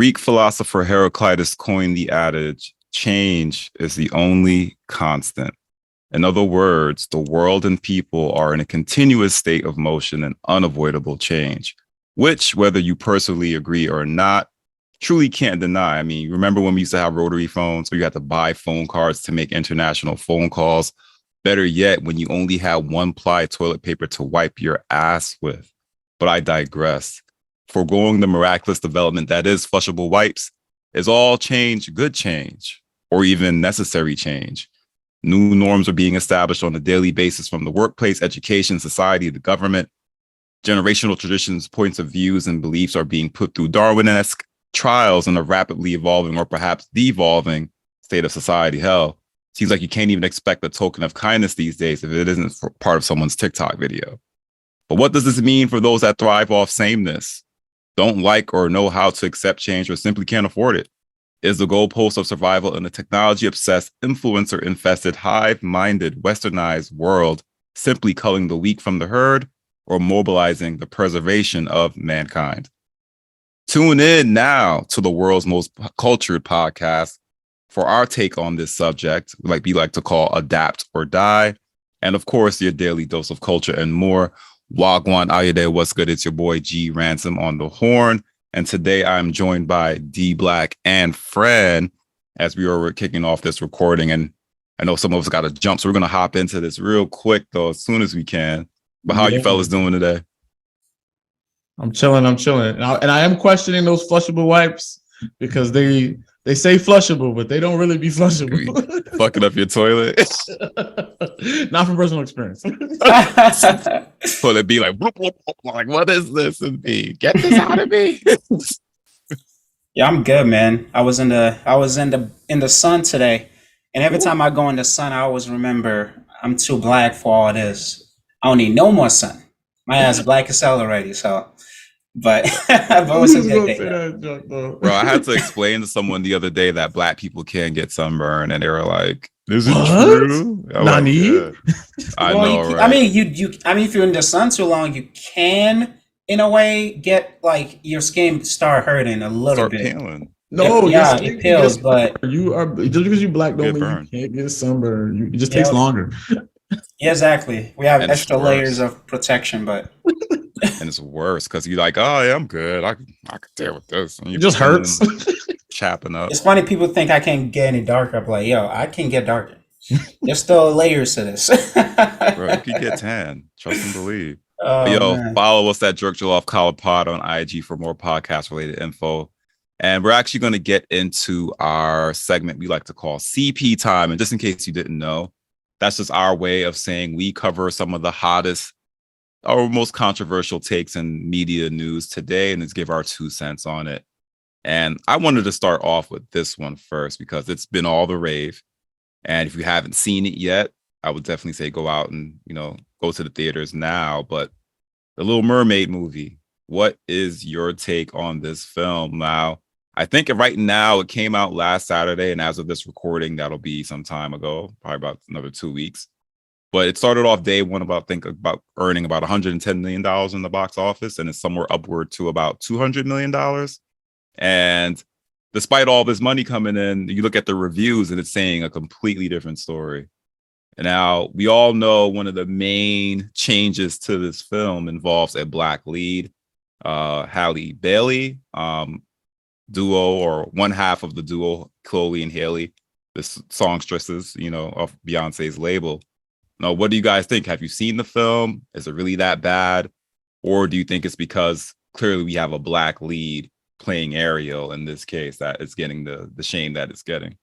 Greek philosopher Heraclitus coined the adage, change is the only constant. In other words, the world and people are in a continuous state of motion and unavoidable change, which, whether you personally agree or not, truly can't deny. I mean, remember when we used to have rotary phones where you had to buy phone cards to make international phone calls? Better yet, when you only had one-ply toilet paper to wipe your ass with. But I digress. Foregoing the miraculous development that is flushable wipes is all change good change, or even necessary change. New norms are being established on a daily basis from the workplace, education, society, the government. Generational traditions, points of views, and beliefs are being put through Darwinesque trials in a rapidly evolving or perhaps devolving state of society. Hell, seems like you can't even expect a token of kindness these days if it isn't part of someone's TikTok video. But what does this mean for those that thrive off sameness, don't like or know how to accept change, or simply can't afford it? Is the goalpost of survival in a technology-obsessed, influencer-infested, hive-minded, westernized world simply culling the weak from the herd, or mobilizing the preservation of mankind? Tune in now to the world's most cultured podcast for our take on this subject, like we like to call Adapt or Die, and of course, your daily dose of culture and more. Wagwan, You Deh, what's good? It's your boy G Ransom on the horn. And today I'm joined by D Black and Fran as we were kicking off this recording. And I know some of us got to jump, so we're going to hop into this real quick, though, as soon as we can. But how you fellas doing today? I'm chilling. And I am questioning those flushable wipes because they say flushable, but they don't really be flushable. Fucking up your toilet? Not from personal experience. So it'd be like, bloop, bloop, bloop, like, what is this? And be, get this out of me. Yeah, I'm good, man. I was in the sun today, and every time I go in the sun, I always remember I'm too black for all this. I don't need no more sun. My ass black as hell already. So, but it was a good day. Bro, I had to explain to someone the other day that black people can get sunburn, and they were like, "Is it true?" Nani? Like, yeah. I know, right? I mean, if you're in the sun too long, you can, in a way, get like your skin start hurting a little bit. Peeling. No, yeah, it peels, but you are just because you black don't mean you can't get sunburn. It just takes longer. Yeah, exactly. We have extra layers of protection, but and it's worse because you're like, oh yeah, I'm good. I can deal with this. And it just hurts. Chapping up. It's funny, people think I can't get any darker. I'm like, yo, I can get darker. There's still layers to this. Bro, you can get tan. Trust and believe. Man. Follow us at Jerk Off Collar Pod on IG for more podcast related info. And we're actually going to get into our segment we like to call CP time. And just in case you didn't know, that's just our way of saying we cover some of the hottest or most controversial takes in media news today, and let's give our 2 cents on it. And I wanted to start off with this one first because it's been all the rave. And if you haven't seen it yet, I would definitely say go out and, go to the theaters now. But the Little Mermaid movie, what is your take on this film? Now, I think right now it came out last Saturday, and as of this recording, that'll be some time ago, probably about another 2 weeks. But it started off day one about earning about $110 million in the box office, and it's somewhere upward to about $200 million. And despite all this money coming in, you look at the reviews and it's saying a completely different story. And now we all know one of the main changes to this film involves a black lead, Halle Bailey, duo or one half of the duo, Chloe and Haley, the songstresses, of Beyonce's label. Now, what do you guys think? Have you seen the film? Is it really that bad? Or do you think it's because clearly we have a black lead playing Ariel in this case that it's getting the shame that it's getting?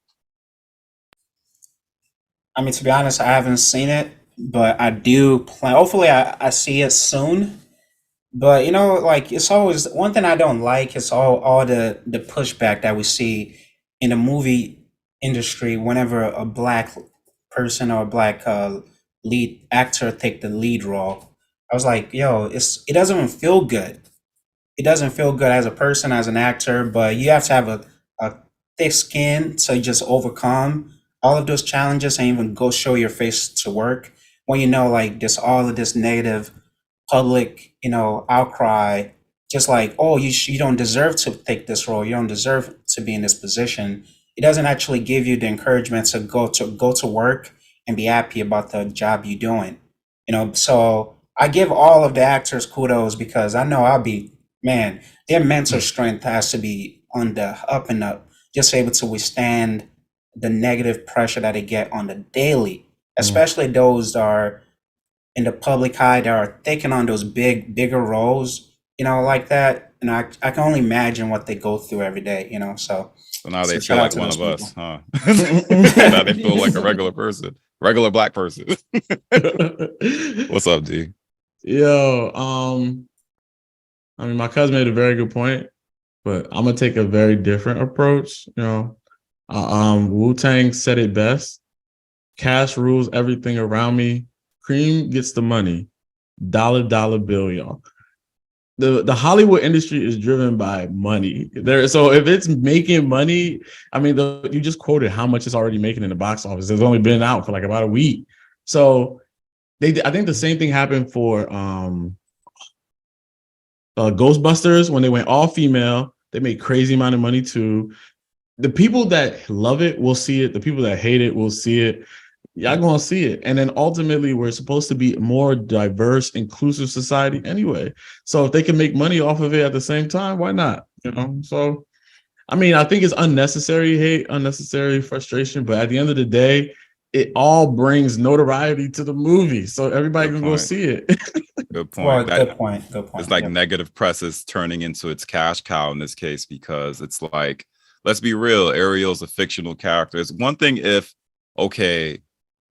I mean, to be honest, I haven't seen it, but I do plan. Hopefully I see it soon. But, it's always one thing I don't like is all the pushback that we see in the movie industry whenever a black person or a black lead actor take the lead role. I was like, yo, it doesn't even feel good. It doesn't feel good as a person, as an actor, but you have to have a thick skin to just overcome all of those challenges and even go show your face to work when there's all of this negative public, outcry just like, oh, you don't deserve to take this role, you don't deserve to be in this position. It doesn't actually give you the encouragement to go to work and be happy about the job you're doing. So I give all of the actors kudos because I know man, their mental strength has to be on the up and up, just able to withstand the negative pressure that they get on the daily, especially those that are in the public eye that are taking on those bigger roles, like that. And I can only imagine what they go through every day, so now they shout feel out like to one those of us, people. huh? Now they feel like a regular person, regular black person. What's up, D? Yo, I mean, my cousin made a very good point, but I'm gonna take a very different approach. Wu-Tang said it best: cash rules everything around me. Cream gets the money. Dollar bill, y'all. The Hollywood industry is driven by money. So if it's making money, I mean, you just quoted how much it's already making in the box office. It's only been out for like about a week. So I think the same thing happened for Ghostbusters when they went all female. They made crazy amount of money too. The people that love it will see it. The people that hate it will see it. Y'all gonna see it. And then ultimately, we're supposed to be a more diverse, inclusive society anyway. So if they can make money off of it at the same time, why not? So I mean, I think it's unnecessary hate, unnecessary frustration, but at the end of the day, it all brings notoriety to the movie. So everybody can go see it. Good Well, point. good point. It's like negative press is turning into its cash cow in this case, because it's like, let's be real, Ariel's a fictional character. It's one thing if, okay,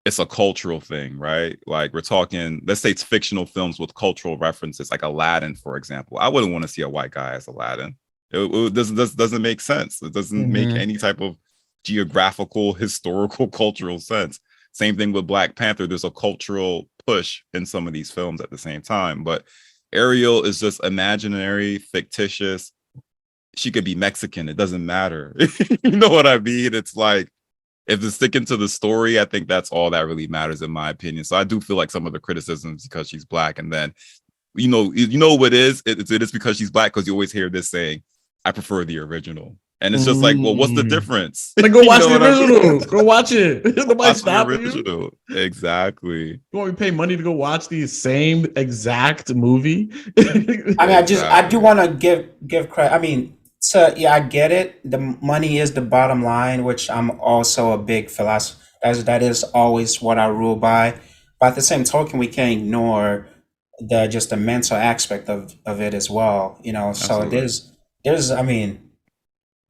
it's a cultural thing, right? Like we're talking, let's say it's fictional films with cultural references, like Aladdin, for example. I wouldn't want to see a white guy as Aladdin. It doesn't make sense. It doesn't make any type of geographical, historical, cultural sense. Same thing with Black Panther. There's a cultural push in some of these films at the same time, but Ariel is just imaginary, fictitious. She could be Mexican. It doesn't matter. You know what I mean? It's like, if it's sticking to the story, I think that's all that really matters, in my opinion. So I do feel like some of the criticisms because she's Black, and then you know what it is. It is because she's Black, because you always hear this saying, "I prefer the original," and it's just like, well, what's the difference? Like, go watch the original. Go watch it. Nobody stop you. Exactly. You want me to pay money to go watch the same exact movie? I mean, I do want to give credit. I mean. So yeah, I get it. The money is the bottom line, which I'm also a big philosopher. That is always what I rule by. But at the same token, we can't ignore the mental aspect of it as well. Absolutely. So there's I mean,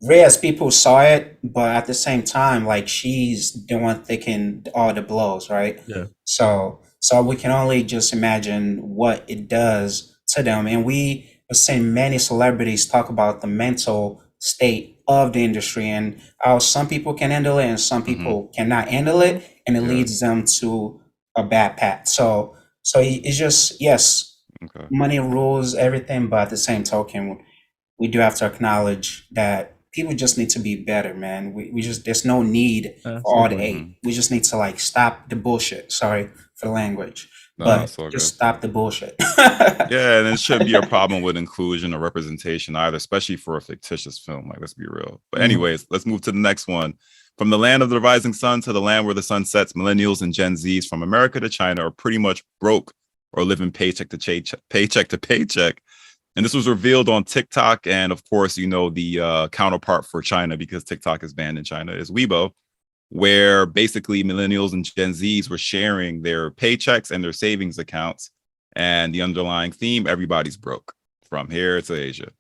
Reyes people saw it, but at the same time, like she's the one taking all the blows, right? Yeah. So we can only just imagine what it does to them, and we. I've seen many celebrities talk about the mental state of the industry and how some people can handle it and some people cannot handle it, and it leads them to a bad path. So it's just, yes, money rules everything, but at the same token, we do have to acknowledge that people just need to be better, man. We just, there's no need for all the hate. We just need to like stop the bullshit. Sorry for the language. But just stop the bullshit. Yeah, and it shouldn't be a problem with inclusion or representation either, especially for a fictitious film. Like, let's be real. But anyways, let's move to the next one. From the land of the rising sun to the land where the sun sets, millennials and Gen Zs from America to China are pretty much broke or living paycheck to paycheck. And this was revealed on TikTok. And of course, the counterpart for China, because TikTok is banned in China, is Weibo, where basically millennials and Gen Zs were sharing their paychecks and their savings accounts. And the underlying theme, everybody's broke from here to Asia.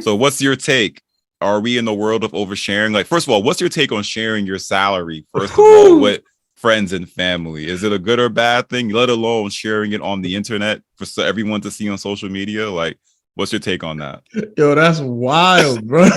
So what's your take? Are we in the world of oversharing? Like, first of all, what's your take on sharing your salary, first of all, with friends and family? Is it a good or bad thing, let alone sharing it on the internet for everyone to see on social media? Like, what's your take on that? Yo, that's wild, bro.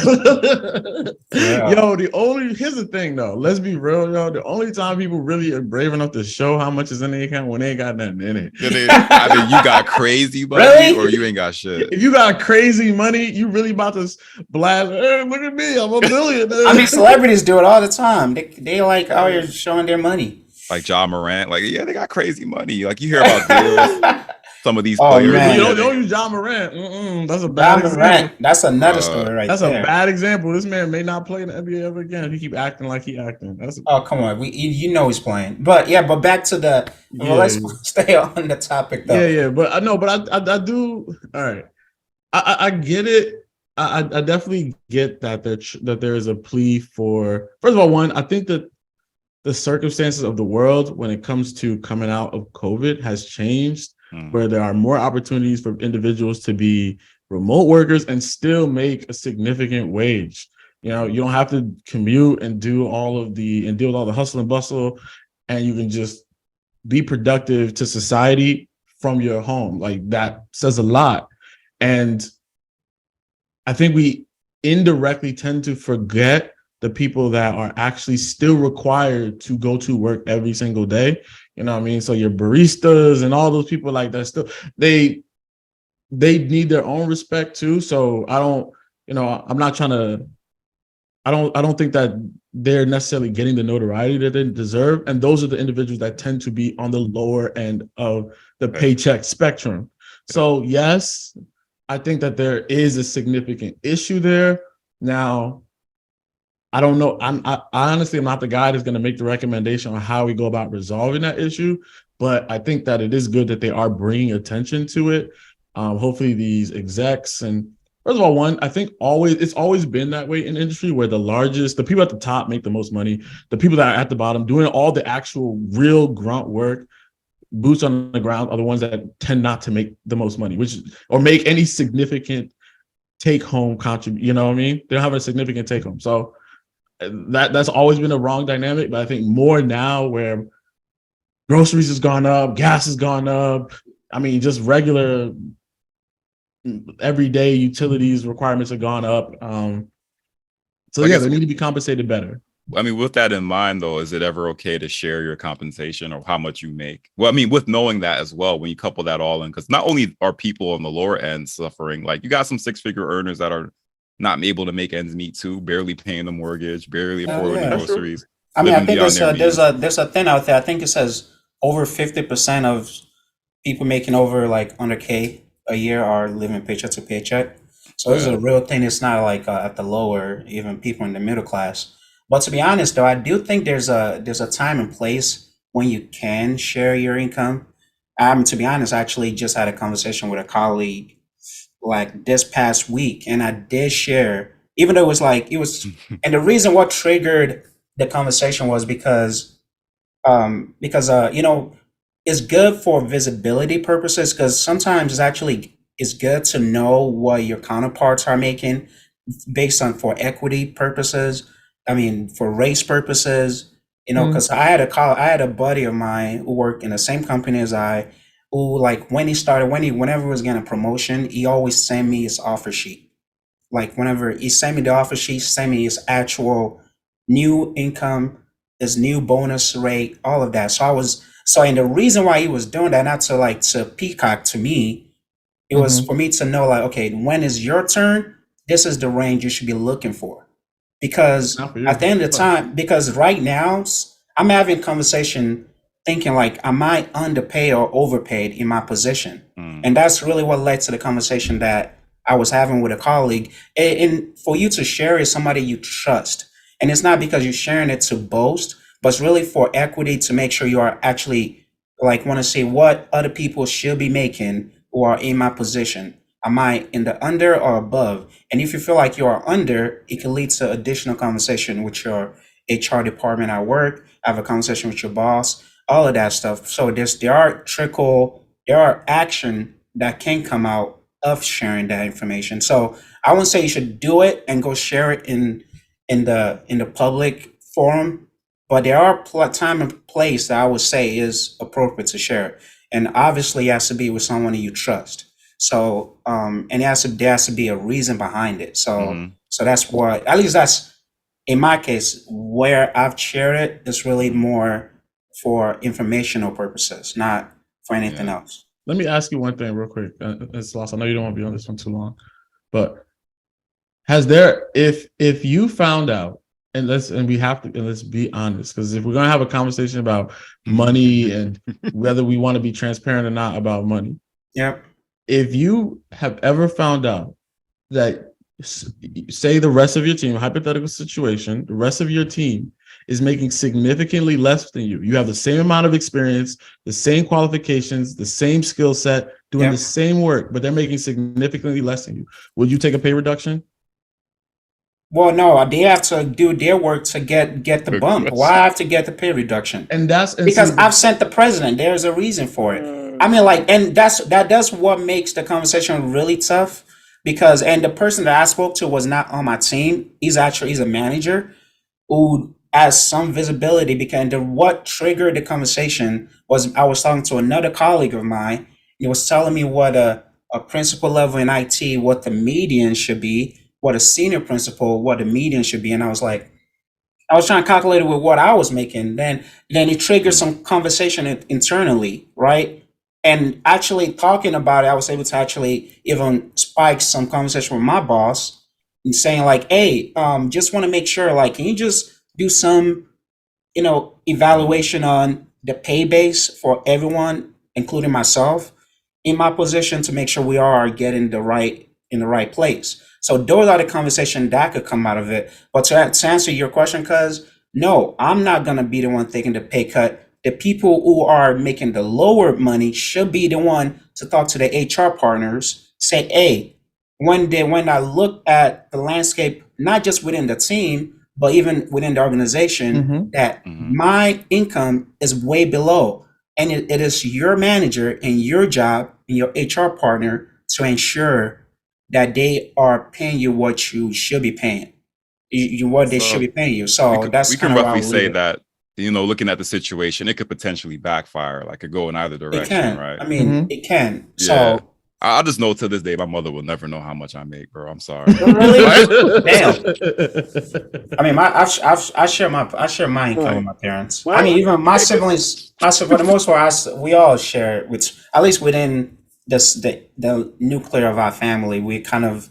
Yeah. Yo, here's the thing though. Let's be real, yo. The only time people really are brave enough to show how much is in the account when they ain't got nothing in it. I mean, you got crazy money or you ain't got shit. If you got crazy money, you really about to blast, hey, look at me, I'm a billionaire. I mean, celebrities do it all the time. They like out here showing their money. Like Ja Morant, like, yeah, they got crazy money. Like, you hear about deals. some of these Oh, players. man. You are don't getting. use John Morant. That's a John bad example. Morant, that's another story right That's there. a bad example. This man may not play in the NBA ever again if he keep acting like he acting. Oh, come on. You know he's playing. But back to the well, Yeah, let's stay on the topic though. yeah. But I know, but I do. All right, I get it. I definitely get that there is a plea for. First of all, one, I think that the circumstances of the world when it comes to coming out of COVID has changed, where there are more opportunities for individuals to be remote workers and still make a significant wage. You know, you don't have to commute and deal with all the hustle and bustle, and you can just be productive to society from your home. Like, that says a lot. And I think we indirectly tend to forget the people that are actually still required to go to work every single day. You know what I mean? So your baristas and all those people like that, still they need their own respect too. So I don't think that they're necessarily getting the notoriety that they deserve. And those are the individuals that tend to be on the lower end of the paycheck spectrum. So yes, I think that there is a significant issue there. Now, I don't know. I honestly am not the guy that's going to make the recommendation on how we go about resolving that issue, but I think that it is good that they are bringing attention to it. Hopefully these execs, and first of all, one, I think it's always been that way in the industry where the people at the top make the most money. The people that are at the bottom doing all the actual real grunt work, boots on the ground, are the ones that tend not to make the most money, or make any significant take-home contribution. You know what I mean? They don't have a significant take-home. So that's always been a wrong dynamic, but I think more now where groceries has gone up, gas has gone up. I mean, just regular everyday utilities requirements have gone up. So yeah, they need to be compensated better. I mean, with that in mind, though, is it ever okay to share your compensation or how much you make? Well, I mean, with knowing that as well, when you couple that all in, because not only are people on the lower end suffering, like you got some six-figure earners that are not able to make ends meet too, barely paying the mortgage, barely affording the groceries. I mean, I think there's a thing out there. I think it says over 50% of people making over like under K a year are living paycheck to paycheck. So this is a real thing. It's not like at the lower, even people in the middle class. But to be honest, though, I do think there's a time and place when you can share your income. To be honest, I actually just had a conversation with a colleague like this past week, and I did share, even though it was, and the reason what triggered the conversation was because you know, it's good for visibility purposes, because sometimes it's good to know what your counterparts are making based on for equity purposes. I mean, for race purposes, you know, because I had a buddy of mine who worked in the same company as I, who like whenever he was getting a promotion, he always sent me his offer sheet. Like whenever he sent me the offer sheet, sent me his actual new income, his new bonus rate, all of that. And the reason why he was doing that, not to peacock to me, it was for me to know like, okay, when is your turn? This is the range you should be looking for. Because at the end of the time, because right now I'm having a conversation thinking like, am I underpaid or overpaid in my position? And that's really what led to the conversation that I was having with a colleague. And for you to share is somebody you trust. And it's not because you're sharing it to boast, but it's really for equity, to make sure you are actually like want to see what other people should be making who are in my position. Am I in the under or above? And if you feel like you are under, it can lead to additional conversation with your HR department at work, have a conversation with your boss, all of that stuff. So there are action that can come out of sharing that information. So I wouldn't say you should do it and go share it in the public forum, but there are time and place that I would say is appropriate to share. And obviously it has to be with someone you trust. So, and there has to be a reason behind it. So, so that's what, at least that's in my case where I've shared it. It's really more for informational purposes, not for anything else. Let me ask you one thing real quick. It's lost. I know you don't want to be on this one too long, but if you found out, and let's be honest, because if we're going to have a conversation about money and whether we want to be transparent or not about money, Yep. If you have ever found out that, say, the rest of your team, hypothetical situation, the rest of your team is making significantly less than you. You have the same amount of experience, the same qualifications, the same skill set, doing the same work, but they're making significantly less than you. Will you take a pay reduction? Well, no, they have to do their work to get the bump. Why I have to get the pay reduction? And because I've sent the president. There's a reason for it. I mean, like, and that's what makes the conversation really tough. Because the person that I spoke to was not on my team. He's a manager who has some visibility. Because what triggered the conversation was I was talking to another colleague of mine. He was telling me what a principal level in IT, what the median should be, what a senior principal, what the median should be. And I was like, I was trying to calculate it with what I was making. Then it triggered some conversation internally, right? And actually talking about it, I was able to actually even spike some conversation with my boss and saying like, hey, just want to make sure, like, can you just do some, evaluation on the pay base for everyone, including myself, in my position to make sure we are getting in the right place. So those are the conversations that could come out of it. But to answer your question, cuz no, I'm not gonna be the one taking the pay cut. The people who are making the lower money should be the one to talk to the HR partners, say, hey, when I look at the landscape, not just within the team, but even within the organization, that my income is way below. And it is your manager and your job and your HR partner to ensure that they are paying you what you should be paying, what they should be paying you. So we can roughly say that, looking at the situation, it could potentially backfire, like it go in either direction, right? I mean, it can. Yeah. So I just know to this day, my mother will never know how much I make, bro. I'm sorry. Really? Damn. I mean, I share my income with my parents. I mean, even my siblings, for the most part, we all share, which at least within the nuclear of our family, we kind of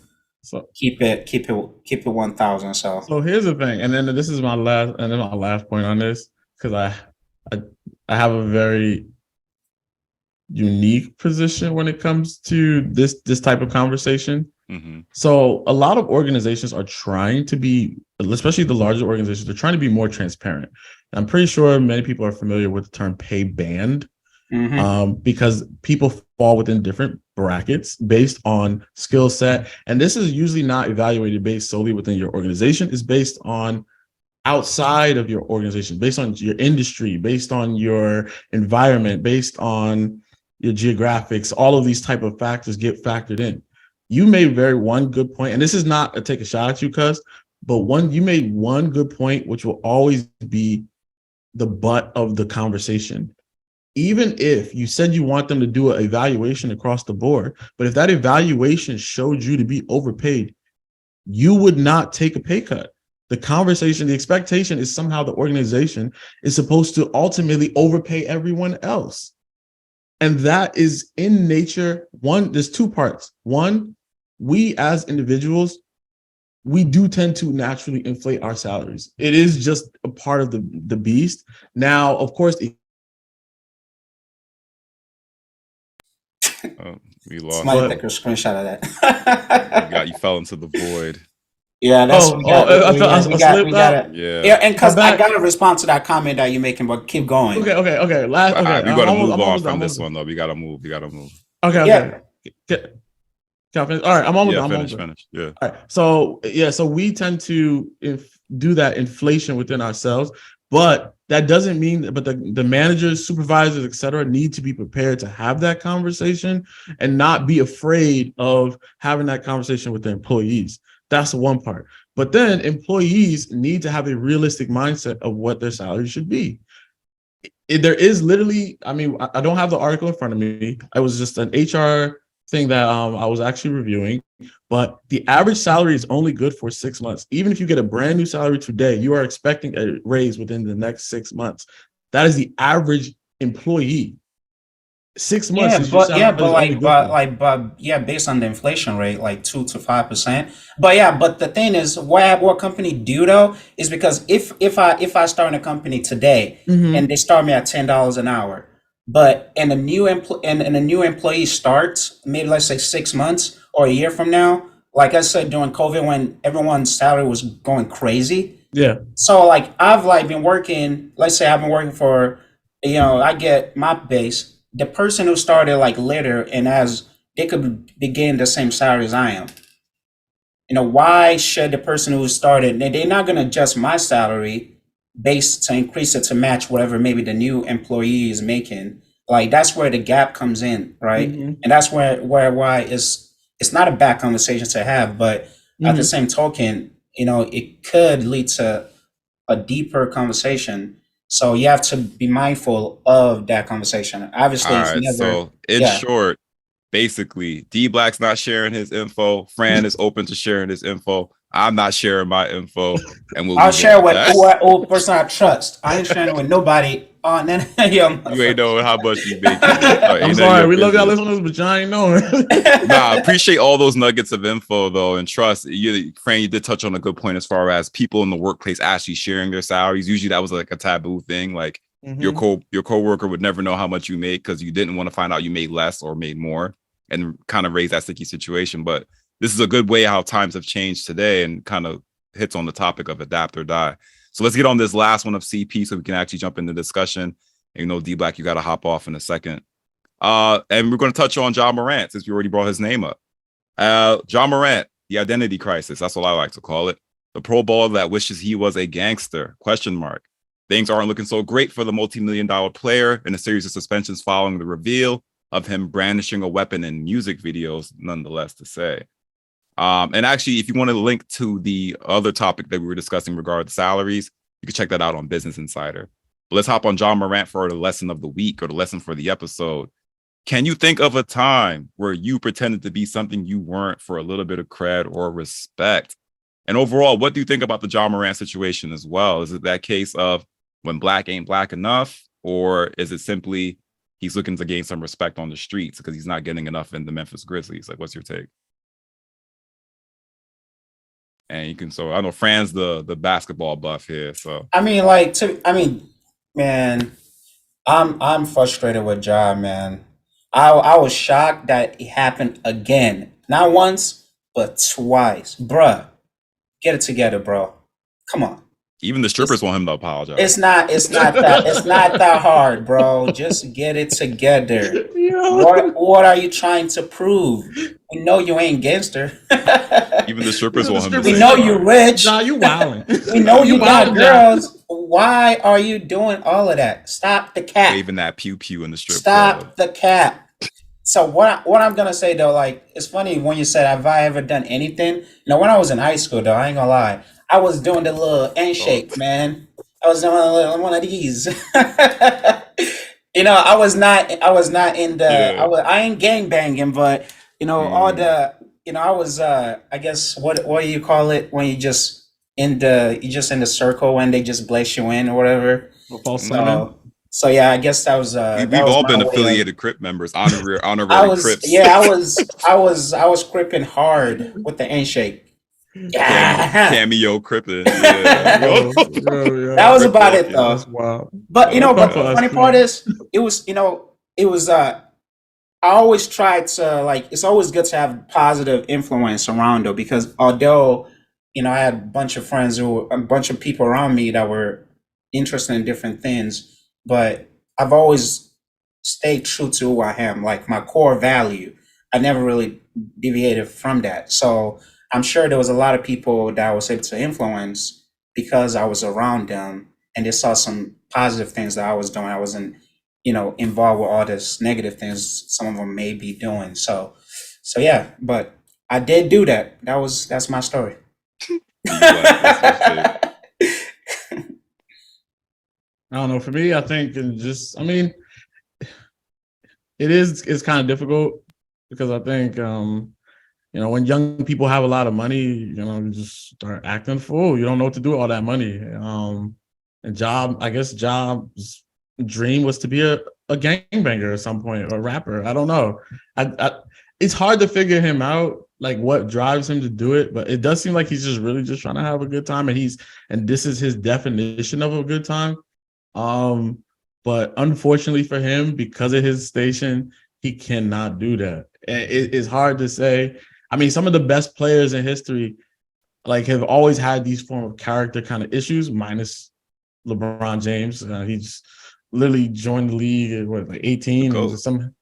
keep it 1,000. So here's the thing, and then this is my last point on this, because I have a very unique position when it comes to this type of conversation. So a lot of organizations are trying to be, especially the larger organizations, they're trying to be more transparent. I'm pretty sure many people are familiar with the term pay band. Because people fall within different brackets based on skill set. And this is usually not evaluated based solely within your organization. It's based on outside of your organization, based on your industry, based on your environment, based on your geographics. All of these type of factors get factored in. You made one good point, and this is not a take a shot at you, cuz, but you made one good point, which will always be the butt of the conversation. Even if you said you want them to do an evaluation across the board, but if that evaluation showed you to be overpaid, you would not take a pay cut. The expectation is somehow the organization is supposed to ultimately overpay everyone else. And that is in nature. There's two parts. One, we as individuals, we do tend to naturally inflate our salaries. It is just a part of the beast. Now, of course, we lost. Somebody take a screenshot of that. You fell into the void. Yeah, that's we got it. Yeah, and because I got to respond to that comment that you're making, but keep going. Okay. We gotta move on from this one though. We gotta move. Okay. Yeah. All right, I'm almost finish. Yeah. All right. So we tend to do that inflation within ourselves, but that doesn't mean. But the managers, supervisors, etc., need to be prepared to have that conversation and not be afraid of having that conversation with their employees. That's one part. But then employees need to have a realistic mindset of what their salary should be. There is literally, I mean, I don't have the article in front of me. It was just an HR thing that I was actually reviewing, but the average salary is only good for 6 months. Even if you get a brand new salary today, you are expecting a raise within the next 6 months. That is the average employee. 6 months. Based on the inflation rate, like 2 to 5%. But the thing is, what company do though is because if I start in a company today and they start me at $10 an hour, But and a new employee starts, maybe let's say 6 months or a year from now, like I said during COVID when everyone's salary was going crazy. Yeah. So like I've like been working, let's say I've been working for, I get my base. The person who started like later and as they could be getting the same salary as I am. Why should the person who started, they're not going to adjust my salary based to increase it to match whatever maybe the new employee is making. Like that's where the gap comes in, right? Mhm. And that's why it's not a bad conversation to have, but at the Mhm. same token, it could lead to a deeper conversation. So you have to be mindful of that conversation. Obviously, All it's right. never, So in yeah. short, basically, D Black's not sharing his info. Fran is open to sharing his info. I'm not sharing my info, and we'll I'll leave it share at with that. old person I trust. I ain't sharing with nobody on yeah, You ain't know how much you making. motherfucker. I'm Ain't none of sorry, your we love y'all business. listeners, but y'all ain't knowing. Nah, I appreciate all those nuggets of info though, and trust you, Fran. You did touch on a good point as far as people in the workplace actually sharing their salaries. Usually, that was like a taboo thing. Like Mhm. your coworker would never know how much you make because you didn't want to find out you made less or made more, and kind of raise that sticky situation. But this is a good way how times have changed today, and kind of hits on the topic of adapt or die. So let's get on this last one of CP so we can actually jump into discussion. And, D Black, you got to hop off in a second. And we're going to touch on John Morant since we already brought his name up. John Morant, the identity crisis. That's what I like to call it. The Pro Bowler that wishes he was a gangster, question mark. Things aren't looking so great for the multi-million-dollar player in a series of suspensions following the reveal of him brandishing a weapon in music videos, nonetheless to say. And actually, if you want to link to the other topic that we were discussing regarding salaries, you can check that out on Business Insider. But let's hop on John Morant for the lesson of the week or the lesson for the episode. Can you think of a time where you pretended to be something you weren't for a little bit of cred or respect? And overall, what do you think about the John Morant situation as well? Is it that case of when black ain't black enough? Or is it simply he's looking to gain some respect on the streets because he's not getting enough in the Memphis Grizzlies? Like, what's your take? And you can, so I know Fran's the basketball buff here. So I mean, man, I'm frustrated with Ja, man. I was shocked that it happened again. Not once, but twice. Bruh, get it together, bro. Come on. even the It's strippers want him to apologize. it's not that hard, bro. Just get it together. Yo. What are you trying to prove? We know you ain't gangster. Even the strippers want him to strippers- We say know sorry. you rich. Nah, you wildin'. We know you got wildin', girls. Why are you doing all of that? Stop the cap. Waving that pew pew in the strip Stop club. the cap. So what I'm gonna say though, like it's funny when you said have I ever done anything? When I was in high school though, I ain't gonna lie, I was doing the little handshake, man. I was doing one of these. I was not in the Yeah. I ain't gang banging, but all the I was I guess what do you call it when you just in the circle when they just bless you in or whatever. False claiming. So yeah, I guess that was We've all been my way of, affiliated Crip members, honorary I was Crips. yeah, I was gripping hard with the handshake. Yeah. Cameo Crippin. Yeah. Yo, yo. That was Crip about it walking. though. That's wild. But but For the us, funny too. part is it was I always try to like it's always good to have positive influence around though because although I had a bunch of people around me that were interested in different things, but I've always stayed true to who I am, like my core value. I never really deviated from that. So I'm sure there was a lot of people that I was able to influence because I was around them and they saw some positive things that I was doing. I wasn't, involved with all this negative things some of them may be doing. So yeah, but I did do that. That's my story. I don't know. For me, I think it's kind of difficult because I think when young people have a lot of money, you just start acting fool. You don't know what to do with all that money. And Job's dream was to be a gangbanger at some point, or a rapper. I don't know. It's hard to figure him out, like what drives him to do it, but it does seem like he's just really just trying to have a good time, and this is his definition of a good time. But But unfortunately for him, because of his station, he cannot do that. It's hard to say. I mean, some of the best players in history like have always had these form of character kind of issues, minus LeBron James. He just literally joined the league at what, like 18 and just some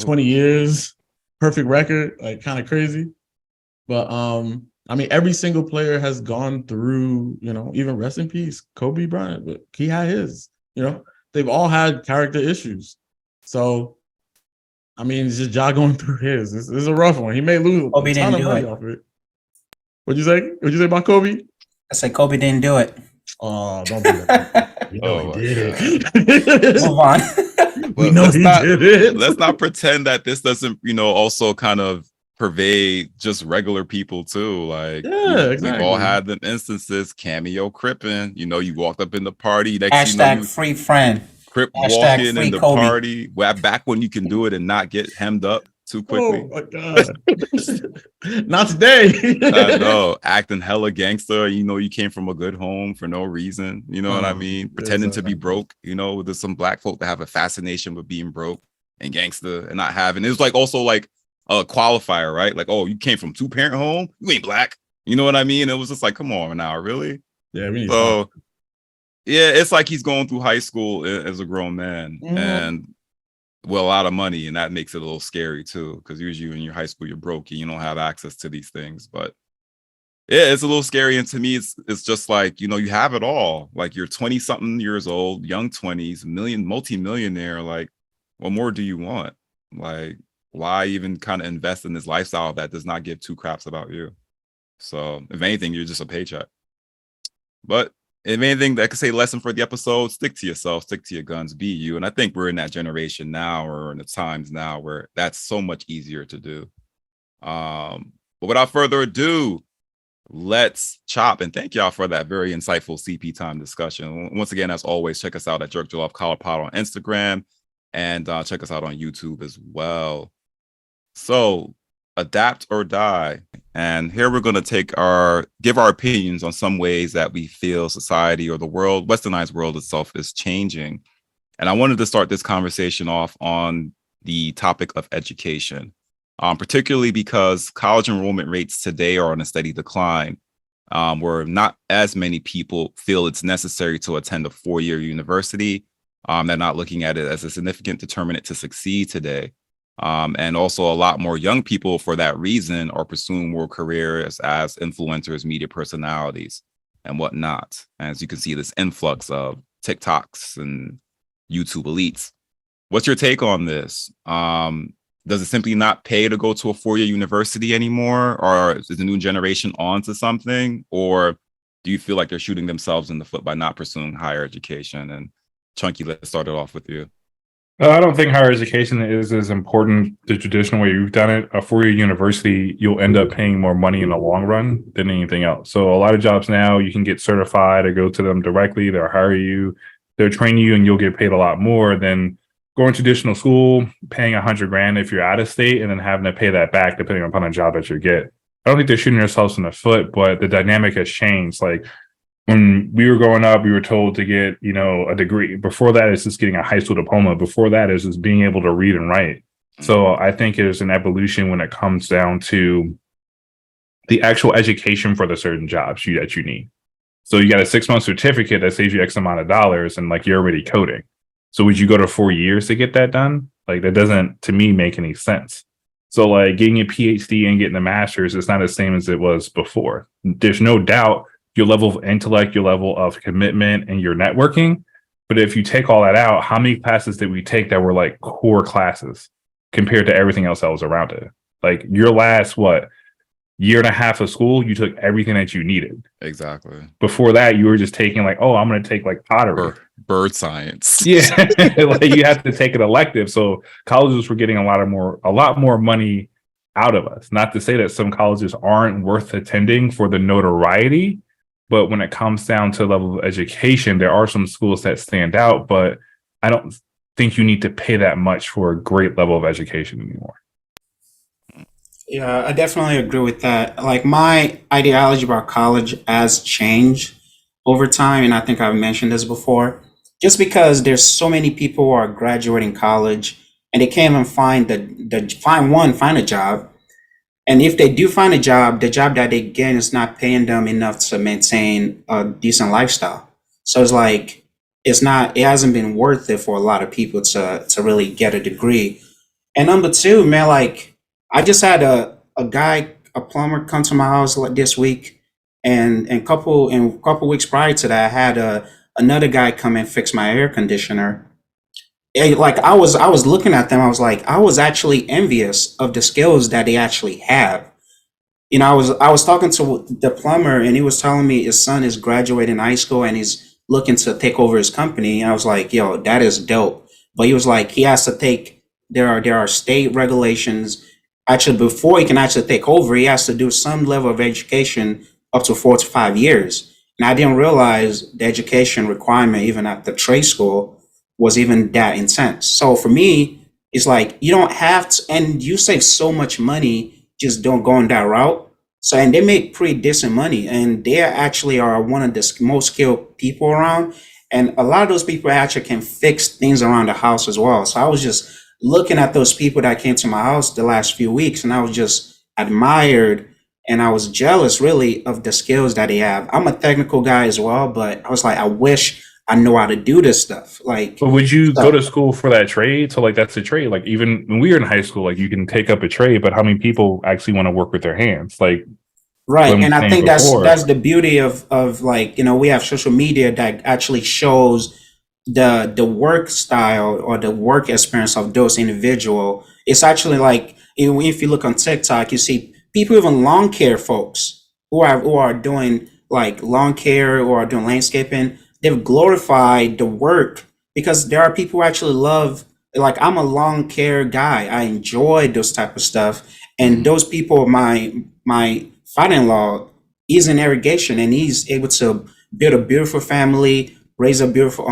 20 years, perfect record, like kind of crazy. But I mean, every single player has gone through, you know, even rest in peace, Kobe Bryant, but he had his, you know, they've all had character issues. So, I mean, it's just Ja going through his. This is a rough one. He may lose Kobe a ton of money off it. What'd you say? What'd you say about Kobe? I said Kobe didn't do it. Oh, don't do that. You know he did it. Move on. We know he did it. Let's not pretend that this doesn't, you know, also kind of pervade just regular people too. Like, exactly. We've all had them instances, cameo cripping. You know, you walked up in the party. Next Hashtag you know, free friend. Crip walking in the Kobe. Party. Back when you can do it and not get hemmed up too quickly. Oh my God. Not today. I know. Acting hella gangster. You know, you came from a good home for no reason. You know what I mean? Pretending to be broke. You know, there's some black folk that have a fascination with being broke and gangster and not having. It was like also like a qualifier, right? Like, oh, you came from 2-parent home. You ain't black. You know what I mean? It was just like, come on now, really? Yeah. We need so, yeah, it's like he's going through high school as a grown man and well, a lot of money, and that makes it a little scary too, because usually in your high school you're broke and you don't have access to these things. But yeah, it's a little scary, and to me, it's just like, you know, you have it all. Like you're 20-something years old, young 20s, multi-millionaire. Like, what more do you want? Like, why even kind of invest in this lifestyle that does not give two craps about you? So, if anything, you're just a paycheck. But if anything that could say lesson for the episode, stick to yourself, stick to your guns, be you. And I think we're in that generation now, or in the times now where that's so much easier to do. But without further ado, let's chop. And thank y'all for that very insightful CP time discussion. Once again, as always, check us out at Jerk Jollof Collar Pod on Instagram and check us out on YouTube as well. So adapt or die. And here we're going to give our opinions on some ways that we feel society or the world, Westernized world itself is changing. And I wanted to start this conversation off on the topic of education, particularly because college enrollment rates today are on a steady decline, where not as many people feel it's necessary to attend a 4-year university. They're not looking at it as a significant determinant to succeed today. And also a lot more young people for that reason are pursuing more careers as influencers, media personalities, and whatnot. As you can see, this influx of TikToks and YouTube elites. What's your take on this? Does it simply not pay to go to a 4-year university anymore? Or is the new generation on to something? Or do you feel like they're shooting themselves in the foot by not pursuing higher education? And Chunky, let's start it off with you. I don't think higher education is as important the traditional way you've done it. A 4-year university, you'll end up paying more money in the long run than anything else. So a lot of jobs now, you can get certified or go to them directly. They'll hire you, they'll train you, and you'll get paid a lot more than going to traditional school, paying $100,000 if you're out of state, and then having to pay that back depending upon a job that you get. I don't think they're shooting themselves in the foot, but the dynamic has changed. Like, when we were growing up, we were told to get, you know, a degree. Before that, it's just getting a high school diploma. Before that, is just being able to read and write. So I think there's an evolution when it comes down to the actual education for the certain jobs that you need. So you got a 6-month certificate that saves you X amount of dollars, and like you're already coding. So would you go to 4 years to get that done? Like, that doesn't, to me, make any sense. So like getting a PhD and getting a master's is not the same as it was before. There's no doubt your level of intellect, your level of commitment, and your networking. But if you take all that out, how many classes did we take that were like core classes compared to everything else that was around it? Like your last, year and a half of school, you took everything that you needed. Exactly. Before that, you were just taking like, oh, I'm going to take like pottery. Bird science. Yeah. Like you have to take an elective. So colleges were getting a lot more money out of us. Not to say that some colleges aren't worth attending for the notoriety. But when it comes down to level of education, there are some schools that stand out, but I don't think you need to pay that much for a great level of education anymore. Yeah, I definitely agree with that. Like, my ideology about college has changed over time, and I think I've mentioned this before. just because there's so many people who are graduating college and they can't even find a job. And if they do find a job, the job that they get is not paying them enough to maintain a decent lifestyle. So it's like it hasn't been worth it for a lot of people to really get a degree. And number two, man, like I just had a plumber come to my house like this week, and couple weeks prior to that, I had another guy come and fix my air conditioner. Like I was looking at them, I was like, I was actually envious of the skills that they actually have. You know, I was talking to the plumber, and he was telling me his son is graduating high school and he's looking to take over his company. And I was like, yo, that is dope. But he was like, he has to take there are state regulations. Actually, before he can actually take over, he has to do some level of education up to 4 to 5 years. And I didn't realize the education requirement, even at the trade school, was even that intense. So for me, it's like you don't have to, and you save so much money just don't go on that route. So, and they make pretty decent money, and they actually are one of the most skilled people around. And a lot of those people actually can fix things around the house as well. So I was just looking at those people that came to my house the last few weeks, and I was just admired and I was jealous really of the skills that they have. I'm a technical guy as well, but I was like, I wish I know how to do this stuff. Like, but would you go to school for that trade? So like that's a trade. Like even when we were in high school, like you can take up a trade, but how many people actually want to work with their hands? Like, right. And I think that's the beauty of like, you know, we have social media that actually shows the work style or the work experience of those individual. It's actually like if you look on TikTok, you see people, even lawn care folks who are doing like lawn care or are doing landscaping. They've glorified the work because there are people who actually love, like I'm a lawn care guy. I enjoy those type of stuff. And those people, my father-in-law, he's in irrigation and he's able to build a beautiful family, raise a beautiful,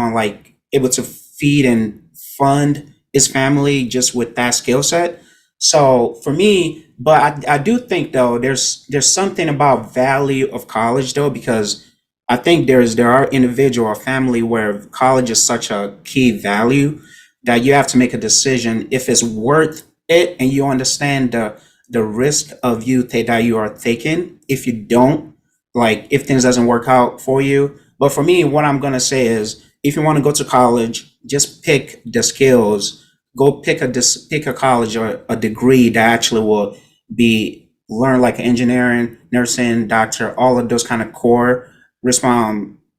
able to feed and fund his family just with that skill set. So for me, but I do think though, there's something about value of college though, because I think there are individual or family where college is such a key value that you have to make a decision if it's worth it, and you understand the risk of that you are taking if you don't, like if things doesn't work out for you. But for me, what I'm gonna say is, if you want to go to college, just pick the skills. Go pick a college or a degree that actually will be learn like engineering, nursing, doctor, all of those kind of core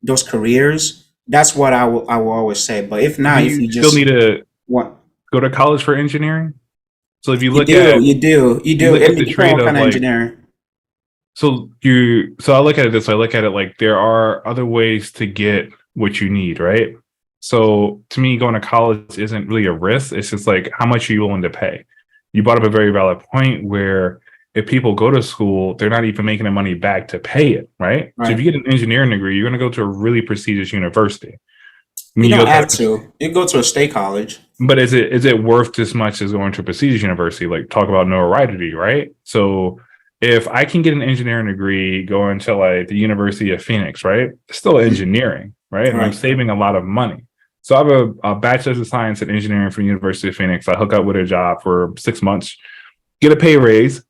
those careers. That's what I will always say. But if not, if you just still need to go to college for engineering. So if you look at you do the trade of like engineering. So I look at it this way. I look at it like there are other ways to get what you need, right? So to me, going to college isn't really a risk. It's just like, how much are you willing to pay? You brought up a very valid point where if people go to school, they're not even making the money back to pay it, right? So if you get an engineering degree, you're going to go to a really prestigious university. You don't have to. You go to a state college. But is it worth as much as going to a prestigious university? Like, talk about notoriety, right? So if I can get an engineering degree going to like the University of Phoenix, right? It's still engineering, right? And I'm saving a lot of money. So I have a bachelor's of science in engineering from the University of Phoenix. I hook up with a job for 6 months, get a pay raise,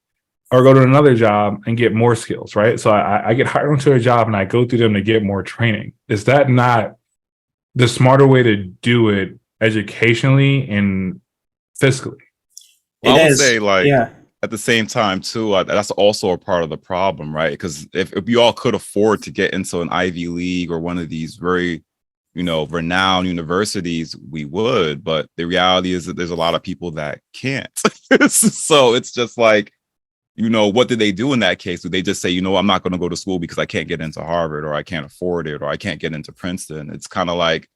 or go to another job and get more skills, right? So I get hired onto a job and I go through them to get more training. Is that not the smarter way to do it educationally and fiscally? Well, I would say at the same time too, that's also a part of the problem, right? Because if you all could afford to get into an Ivy League or one of these very, renowned universities, we would. But the reality is that there's a lot of people that can't. So it's just like, what do they do in that case? Do they just say, I'm not going to go to school because I can't get into Harvard, or I can't afford it, or I can't get into Princeton? It's kind of like,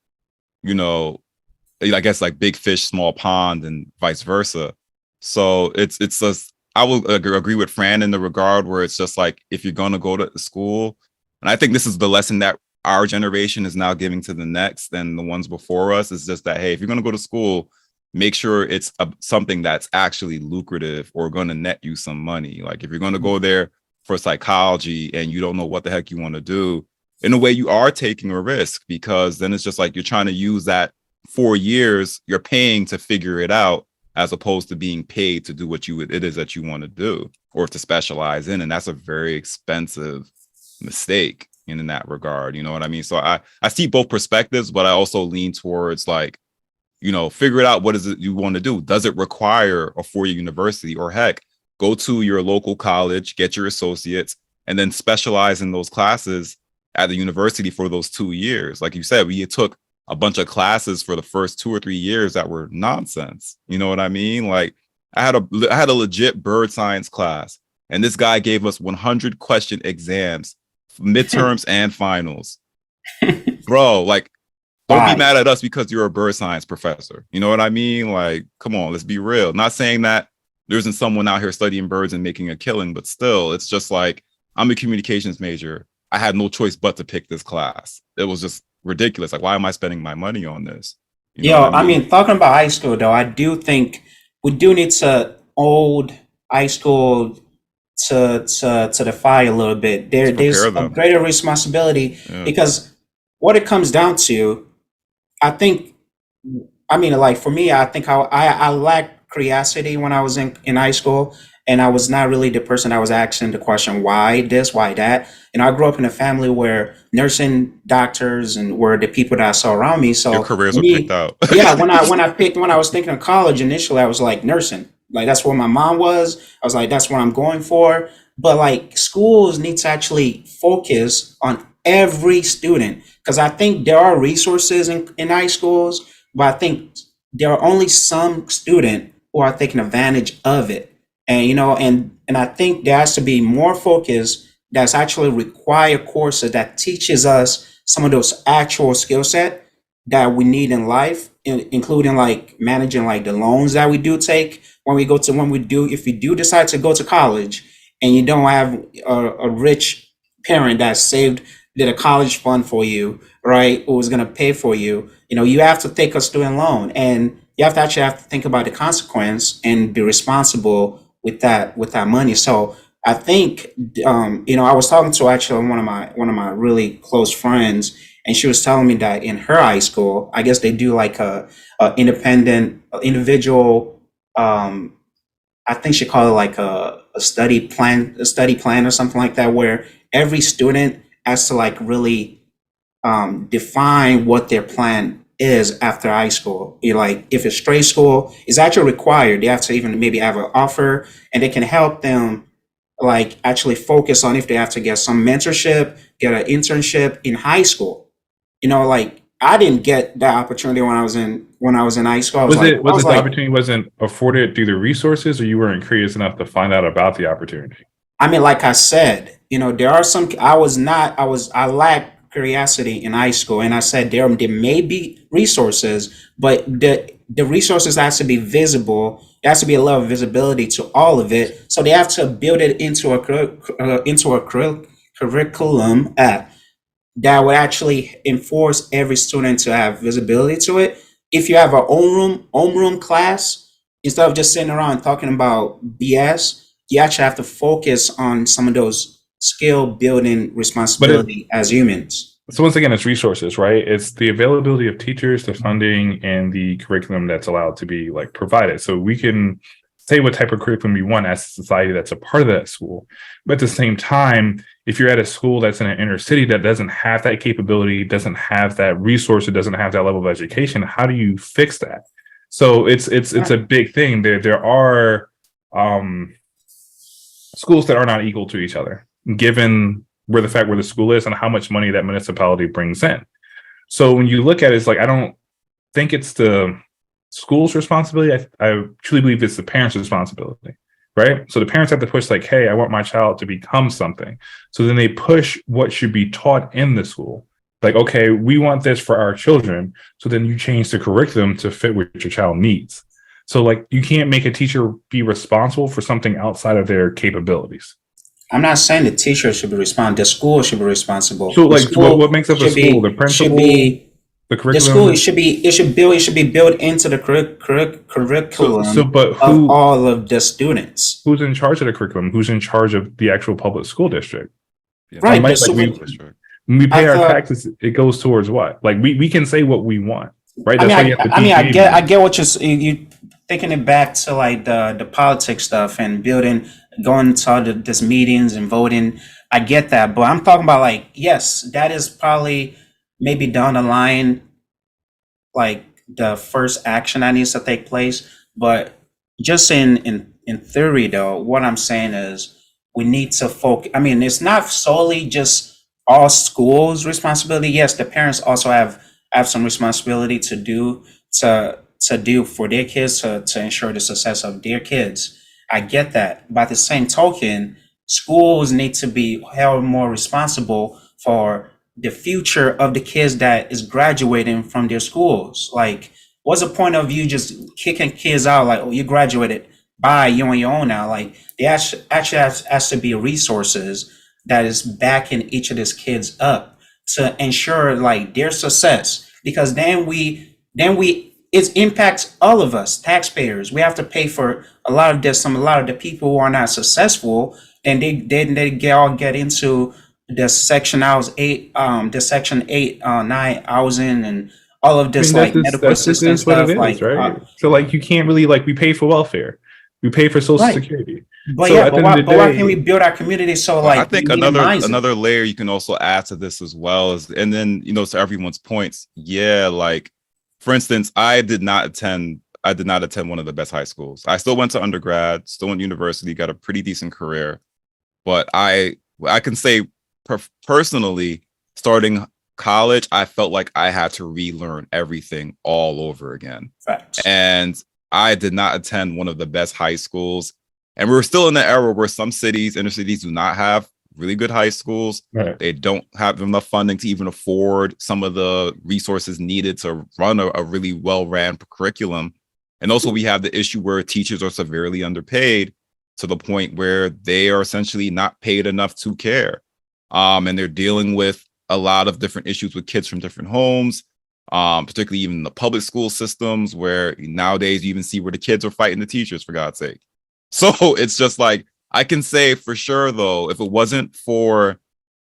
I guess like big fish, small pond, and vice versa. So it's just, I will agree with Fran in the regard where it's just like, if you're going to go to school, and I think this is the lesson that our generation is now giving to the next and the ones before us, is just that, hey, if you're going to go to school, make sure it's something that's actually lucrative or going to net you some money. Like if you're going to go there for psychology and you don't know what the heck you want to do, in a way you are taking a risk, because then it's just like you're trying to use that 4 years you're paying to figure it out, as opposed to being paid to do what it is that you want to do or to specialize in. And that's a very expensive mistake in that regard. You know what I mean? So I see both perspectives, but I also lean towards like, you know, figure it out. What is it you want to do? Does it require a 4-year university, or heck, go to your local college, get your associates, and then specialize in those classes at the university for those 2 years? Like you said, we took a bunch of classes for the first 2 or 3 years that were nonsense. You know what I mean? Like I had a legit bird science class, and this guy gave us 100 question exams, midterms and finals. Bro, like, don't be mad at us because you're a bird science professor. You know what I mean? Like, come on, let's be real. Not saying that there isn't someone out here studying birds and making a killing, but still, it's just like, I'm a communications major. I had no choice but to pick this class. It was just ridiculous. Like, why am I spending my money on this? You know I mean, talking about high school though, I do think we do need to hold high school to the fire a little bit. There's a greater responsibility, because what it comes down to, I think, I mean, like for me, I think I lacked curiosity when I was in high school, and I was not really the person that was asking the question, why this, why that? And I grew up in a family where nursing, doctors, and were the people that I saw around me. So your careers were picked out. Yeah, when I was thinking of college initially, I was like nursing. Like that's where my mom was. I was like, that's what I'm going for. But like schools need to actually focus on every student, because I think there are resources in high schools, but I think there are only some students who are taking advantage of it. And you know, and I think there has to be more focus that's actually required courses that teaches us some of those actual skill set that we need in life, including like managing like the loans that we do take if we do decide to go to college, and you don't have a rich parent that did a college fund for you, right? Who was going to pay for you. You know, you have to take a student loan, and you have to think about the consequence and be responsible with that money. So I think, you know, I was talking to actually one of my really close friends, and she was telling me that in her high school, I guess they do like a individual, I think she called it like a study plan or something like that, where every student has to like really define what their plan is after high school. Like if it's straight school, it's actually required. They have to even maybe have an offer, and they can help them like actually focus on if they have to get some mentorship, get an internship in high school. You know, like I didn't get that opportunity when I was in high school. The opportunity wasn't afforded through the resources, or you weren't curious enough to find out about the opportunity? I mean, like I said, you know, there are some. I lacked curiosity in high school, and I said there may be resources, but the resources has to be visible. There has to be a level of visibility to all of it. So they have to build it into a curriculum that would actually enforce every student to have visibility to it. If you have a homeroom class, instead of just sitting around talking about BS, you actually have to focus on some of those skill building responsibility as humans. So once again, it's resources, right? It's the availability of teachers, the funding, and the curriculum that's allowed to be like provided. So we can say what type of curriculum we want as a society that's a part of that school. But at the same time, if you're at a school that's in an inner city that doesn't have that capability, doesn't have that resource, it doesn't have that level of education, how do you fix that? So it's a big thing. There are schools that are not equal to each other, given where the school is and how much money that municipality brings in. So when you look at it, it's like, I don't think it's the school's responsibility. I truly believe it's the parents' responsibility, right? So the parents have to push like, hey, I want my child to become something. So then they push what should be taught in the school. Like, okay, we want this for our children. So then you change the curriculum to fit what your child needs. So like, you can't make a teacher be responsible for something outside of their capabilities. I'm not saying the teacher should be responsible. The school should be responsible. So like, what makes up a school? The principal, the curriculum. The school it should be built into the curriculum of all of the students. Who's in charge of the curriculum? Who's in charge of the actual public school district? Right. When we pay I our thought, taxes, it goes towards what? Like we can say what we want, right? I That's mean, why you have to I get what you thinking it back to like the politics stuff and building, going to all this meetings and voting. I get that, but I'm talking about like, yes, that is probably maybe down the line, like the first action that needs to take place. But just in theory, though, what I'm saying is we need to focus. I mean, it's not solely just all schools' responsibility. Yes, the parents also have some responsibility to do for their kids to ensure the success of their kids. I get that. By the same token, schools need to be held more responsible for the future of the kids that is graduating from their schools. Like, what's the point of you just kicking kids out? Like, oh, you graduated, bye, you on your own now. Like, there actually has to be resources that is backing each of these kids up to ensure like their success, because then we it impacts all of us taxpayers. We have to pay for a lot of this. A lot of the people who are not successful, and they all get into the section 8 9 housing and all of I this mean, like medical that's just assistance is what it stuff. is, Like, right? So like you can't really like we pay for welfare, we pay for social right. security. But So yeah, at the but end of the why can't we day, build our community so Well, I like we think another minimize it? another layer you can also add to this as well is, and then to everyone's points, yeah, like for instance, I did not attend one of the best high schools. I still went to undergrad, still went to university, got a pretty decent career, but I can say personally, starting college, I felt like I had to relearn everything all over again. Facts. And I did not attend one of the best high schools. And we're still in the era where some cities, inner cities, do not have really good high schools. right. They don't have enough funding to even afford some of the resources needed to run a really well-ran curriculum. And also we have the issue where teachers are severely underpaid to the point where they are essentially not paid enough to care. And they're dealing with a lot of different issues with kids from different homes, particularly even the public school systems, where nowadays you even see where the kids are fighting the teachers, for God's sake. So it's just like, I can say for sure, though, if it wasn't for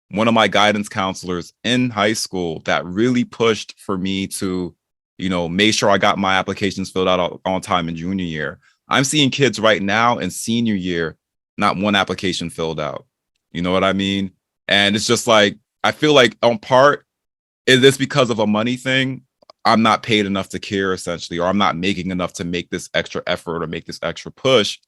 one of my guidance counselors in high school that really pushed for me to, make sure I got my applications filled out on time in junior year, I'm seeing kids right now in senior year, not one application filled out. You know what I mean? And it's just like, I feel like on part, is this because of a money thing? I'm not paid enough to care, essentially, or I'm not making enough to make this extra effort or make this extra push.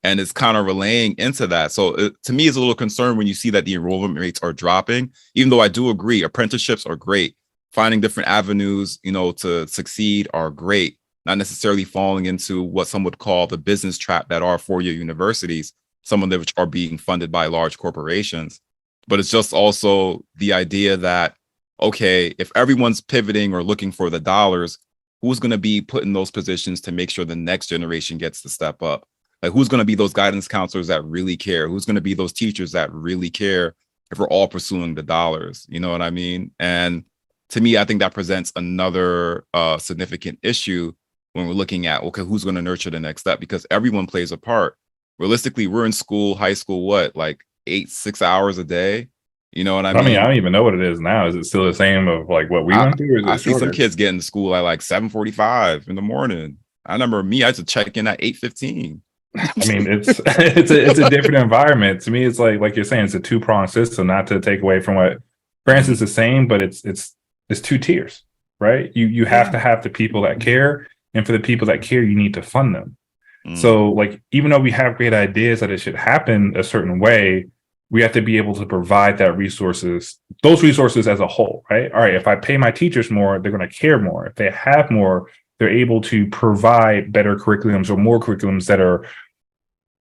And it's kind of relaying into that. So to me, it's a little concerned when you see that the enrollment rates are dropping, even though I do agree apprenticeships are great. Finding different avenues, to succeed are great, not necessarily falling into what some would call the business trap that are four-year universities, some of which are being funded by large corporations. But it's just also the idea that, okay, if everyone's pivoting or looking for the dollars, who's going to be put in those positions to make sure the next generation gets to step up? Like, who's going to be those guidance counselors that really care? Who's going to be those teachers that really care if we're all pursuing the dollars? You know what I mean? And to me, I think that presents another significant issue when we're looking at, okay, who's going to nurture the next step? Because everyone plays a part. Realistically, we're in school, high school, like 6 hours a day? You know what I mean? I mean, I don't even know what it is now. Is it still the same of like what we went through? Or is I it see some shorter? kids getting to school at like 7:45 in the morning. I remember me, I had to check in at 8:15. I mean, it's a different environment. To me, it's like you're saying, it's a two-pronged system. Not to take away from what France is the same, but it's two tiers, right? You have to have the people that care, and for the people that care, you need to fund them. So, like, even though we have great ideas that it should happen a certain way, we have to be able to provide those resources as a whole, right? All right, if I pay my teachers more, they're going to care more. If they have more, they're able to provide better curriculums or more curriculums that are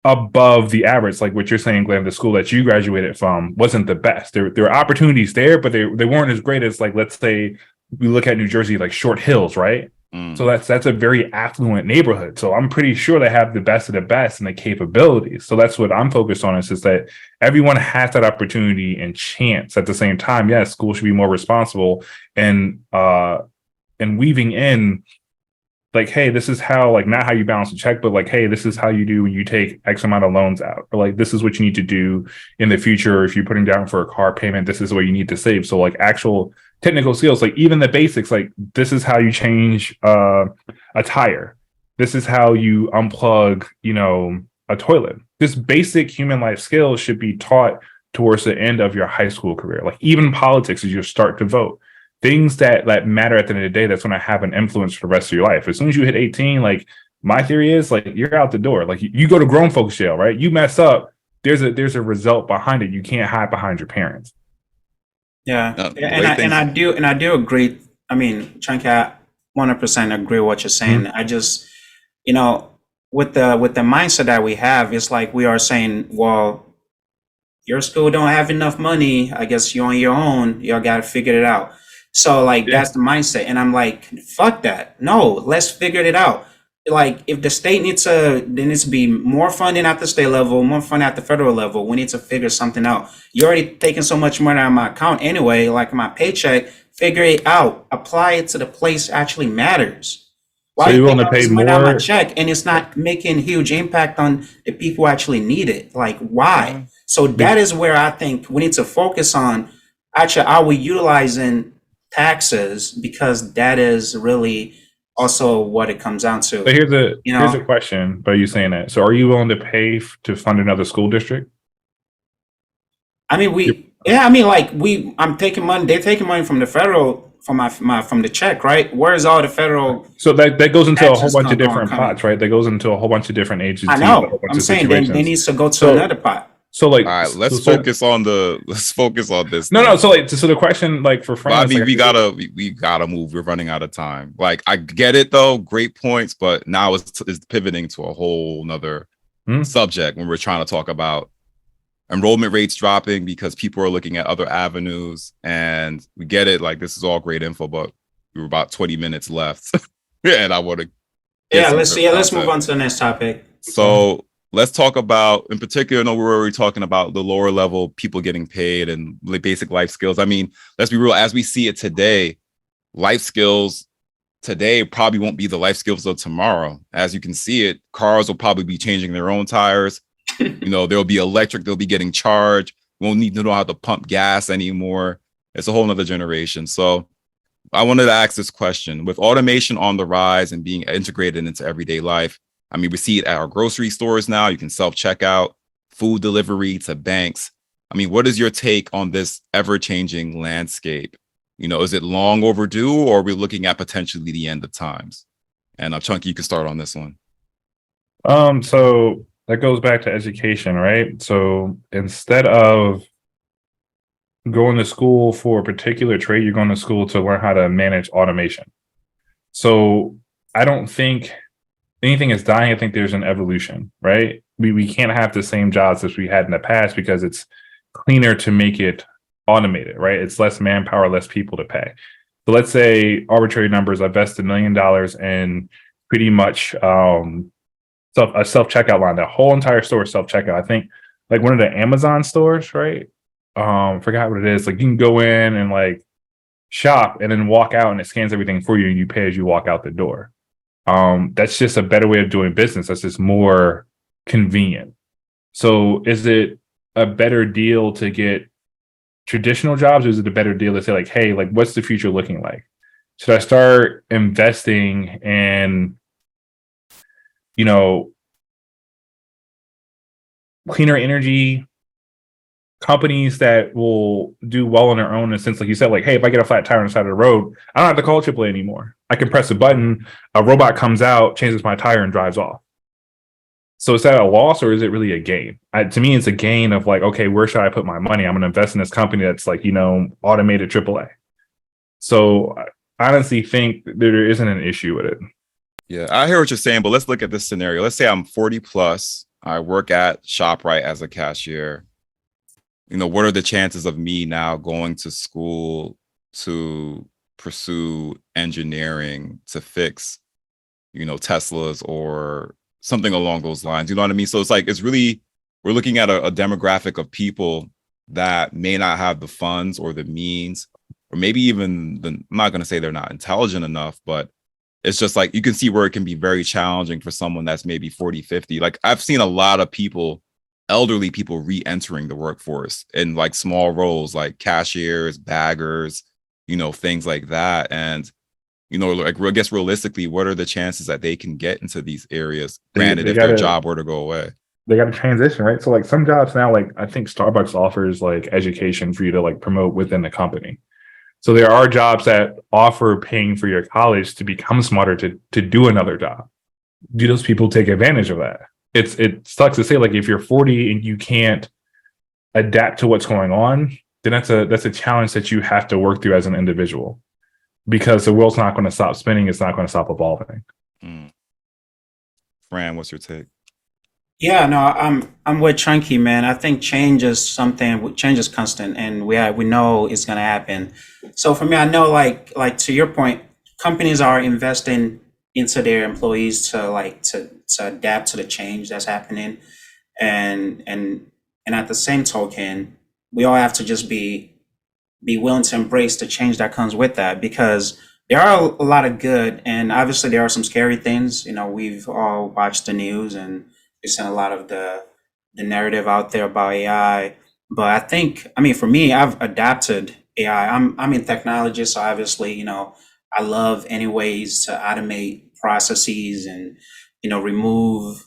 above the average. Like what you're saying, Glenn, the school that you graduated from wasn't the best. There are opportunities there, but they weren't as great as, like, let's say we look at New Jersey, like Short Hills, right? So that's a very affluent neighborhood. So I'm pretty sure they have the best of the best and the capabilities. So that's what I'm focused on, is just that everyone has that opportunity and chance. At the same time, yes, schools should be more responsible and weaving in like, hey, this is how, like, not how you balance a check, but like, hey, this is how you do when you take X amount of loans out, or like, this is what you need to do in the future. If you're putting down for a car payment, this is what you need to save. So like actual technical skills, like even the basics, like this is how you change a tire. This is how you unplug, a toilet. This basic human life skills should be taught towards the end of your high school career. Like even politics, as you start to vote, things that matter at the end of the day, that's going to have an influence for the rest of your life. As soon as you hit 18, like my theory is, like, you're out the door. Like you go to grown folks jail, right? You mess up, there's a result behind it. You can't hide behind your parents. Yeah, and I do agree. I mean, Chunky, I 100% agree with what you're saying. I just, with the mindset that we have, it's like we are saying, well, your school don't have enough money. I guess you're on your own. Y'all got to figure it out. So like, that's the mindset. And I'm like, fuck that. No, let's figure it out. Like if the state there needs to be more funding at the state level, more funding at the federal level. We need to figure something out. You're already taking so much money out of my account anyway, like my paycheck, figure it out, apply it to the place actually matters. Why so you want to pay more out my check and it's not making huge impact on the people who actually need it? Like why? So that is where I think we need to focus on actually, are we utilizing taxes, because that is really also what it comes down to. But here's a question by you saying that. So are you willing to pay to fund another school district? I mean, I'm taking money. They're taking money from the federal, from the check, right? Where's all the federal? So that goes into a whole bunch of different pots, right? That goes into a whole bunch of different agencies. I know. I'm saying they needs to go to another pot. So like, all right, let's focus on this. No. So the question, like for friends, Bobby, we gotta move. We're running out of time. Like I get it though, great points, but now it's pivoting to a whole nother subject when we're trying to talk about enrollment rates dropping because people are looking at other avenues, and we get it. Like this is all great info, but we were about 20 minutes left, and I want to. Let's move on to the next topic. So. Let's talk about, in particular, we're already talking about the lower level people getting paid and basic life skills. I mean, let's be real, as we see it today, life skills today probably won't be the life skills of tomorrow. As you can see it, cars will probably be changing their own tires. There'll be electric, they'll be getting charged. We won't need to know how to pump gas anymore. It's a whole nother generation. So I wanted to ask this question. With automation on the rise and being integrated into everyday life, I mean, we see it at our grocery stores now. You can self-checkout, food delivery to banks. I mean, what is your take on this ever-changing landscape? Is it long overdue, or are we looking at potentially the end of times? And Chunky, you can start on this one. So that goes back to education, right? So instead of going to school for a particular trade, you're going to school to learn how to manage automation. So I don't think anything is dying. I think there's an evolution, right? We can't have the same jobs as we had in the past because it's cleaner to make it automated, right? It's less manpower, less people to pay. So let's say arbitrary numbers, I invest $1 million in pretty much a self-checkout line. The whole entire store is self-checkout. I think like one of the Amazon stores, right? Forgot what it is. Like you can go in and like shop and then walk out and it scans everything for you and you pay as you walk out the door. That's just a better way of doing business. That's just more convenient. So is it a better deal to get traditional jobs, or is it a better deal to say like, hey, like what's the future looking like? Should I start investing in, cleaner energy companies that will do well on their own, in a sense, like you said, like, hey, if I get a flat tire on the side of the road, I don't have to call AAA anymore. I can press a button, a robot comes out, changes my tire, and drives off. So is that a loss, or is it really a gain? To me, it's a gain of like, okay, where should I put my money? I'm going to invest in this company that's like, automated AAA. So I honestly think there isn't an issue with it. Yeah, I hear what you're saying, but let's look at this scenario. Let's say I'm 40 plus. I work at ShopRite as a cashier. What are the chances of me now going to school to pursue engineering to fix, Teslas or something along those lines? You know what I mean? So it's like, we're looking at a demographic of people that may not have the funds or the means, or maybe even I'm not going to say they're not intelligent enough, but it's just like you can see where it can be very challenging for someone that's maybe 40, 50. Like I've seen a lot of people, elderly people re-entering the workforce in like small roles like cashiers, baggers, things like that. And like I guess realistically, what are the chances that they can get into these areas? Granted, if their job were to go away, they got to transition, right? So like some jobs now, like I think Starbucks offers like education for you to like promote within the company. So there are jobs that offer paying for your college to become smarter to do another job. Do those people take advantage of that? It sucks to say, like if you're 40 and you can't adapt to what's going on, then that's a challenge that you have to work through as an individual, because the world's not going to stop spinning. It's not going to stop evolving. Fran, what's your take? Yeah, no, I'm with Chunky, man. I think change is constant, and we know it's gonna happen. So for me, I know like to your point, companies are investing into their employees to adapt to the change that's happening, and at the same token, we all have to just be willing to embrace the change that comes with that, because there are a lot of good, and obviously there are some scary things. We've all watched the news and we've seen a lot of the narrative out there about AI. But I mean, for me, I've adapted AI. I'm in technology, so obviously, I love any ways to automate processes and, remove,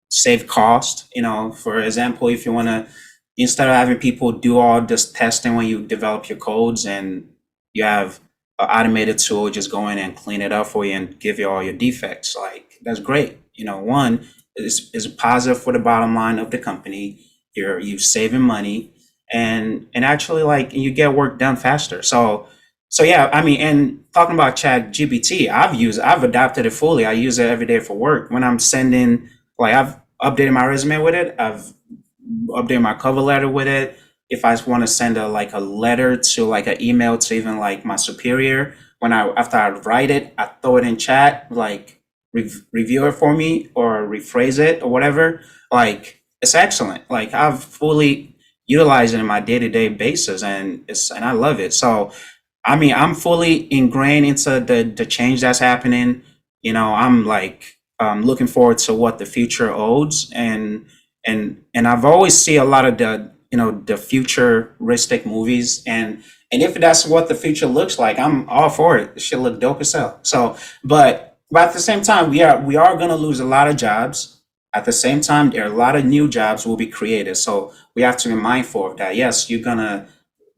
save cost. For example, if you want to, instead of having people do all this testing when you develop your codes, and you have an automated tool just go in and clean it up for you and give you all your defects, like that's great. One is positive for the bottom line of the company. You're saving money, and actually like you get work done faster. So yeah, I mean, and talking about Chat GPT, I've adopted it fully. I use it every day for work. When I'm sending, like I've updated my resume with it. I've updated my cover letter with it. If I want to send a letter to like an email to even like my superior, after I write it, I throw it in chat, like review it for me or rephrase it or whatever. Like it's excellent. Like I've fully utilized it in my day-to-day basis, and I love it. So I mean, I'm fully ingrained into the change that's happening. I'm like looking forward to what the future holds, and I've always see a lot of the futuristic movies, and if that's what the future looks like, I'm all for it. It should look dope as hell. So, but at the same time, we are going to lose a lot of jobs. At the same time, there are a lot of new jobs will be created. So we have to be mindful of that. Yes,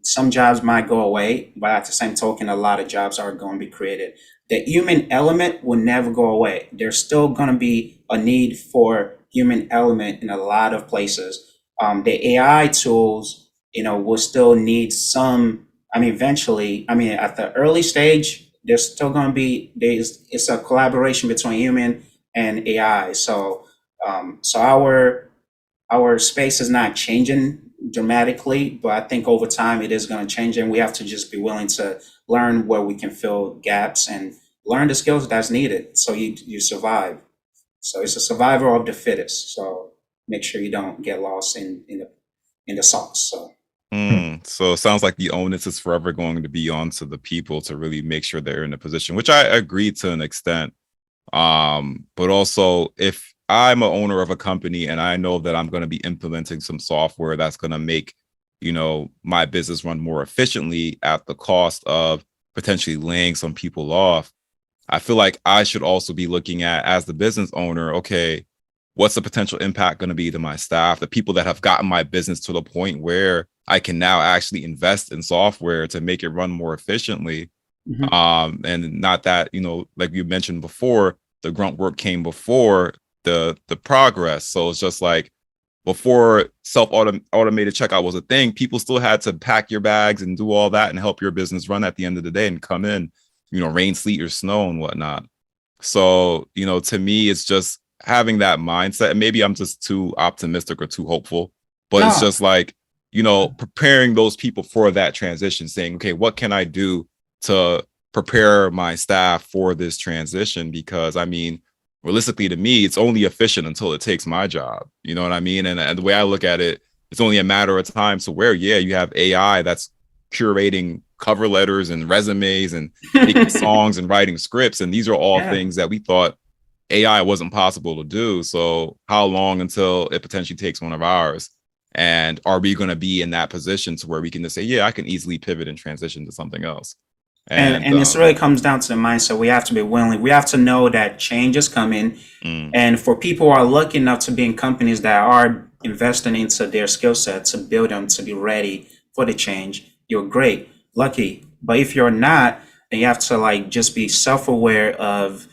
some jobs might go away, but at the same token, a lot of jobs are going to be created. The human element will never go away. There's still going to be a need for human element in a lot of places. The AI tools, will still need some. I mean, eventually, at the early stage, there's still going to be it's a collaboration between human and AI. So our space is not changing dramatically, but I think over time it is going to change, and we have to just be willing to learn where we can fill gaps and learn the skills that's needed so you survive. So it's a survival of the fittest. So make sure you don't get lost in the sauce. So. So it sounds like the onus is forever going to be onto the people to really make sure they're in a position, which I agree to an extent. But also, if I'm an owner of a company and I know that I'm going to be implementing some software that's going to make, my business run more efficiently at the cost of potentially laying some people off, I feel like I should also be looking at, as the business owner, okay, what's the potential impact going to be to my staff, the people that have gotten my business to the point where I can now actually invest in software to make it run more efficiently. Mm-hmm. And not that, like you mentioned before, the grunt work came before the progress. So it's just like before automated checkout was a thing, people still had to pack your bags and do all that and help your business run at the end of the day and come in, rain, sleet, or snow and whatnot. So, to me, it's just having that mindset. And maybe I'm just too optimistic or too hopeful, but It's just like, preparing those people for that transition, saying, okay, what can I do to prepare my staff for this transition? Because realistically, to me, it's only efficient until it takes my job. You know what I mean? And the way I look at it, it's only a matter of time to where, you have AI that's curating cover letters and resumes and making songs and writing scripts. And these are all things that we thought AI wasn't possible to do. So how long until it potentially takes one of ours? And are we going to be in that position to where we can just say, yeah, I can easily pivot and transition to something else? And it really comes down to the mindset. We have to be willing. We have to know that change is coming. And for people who are lucky enough to be in companies that are investing into their skill set to build them to be ready for the change, you're great, lucky. But if you're not, then you have to like just be self-aware of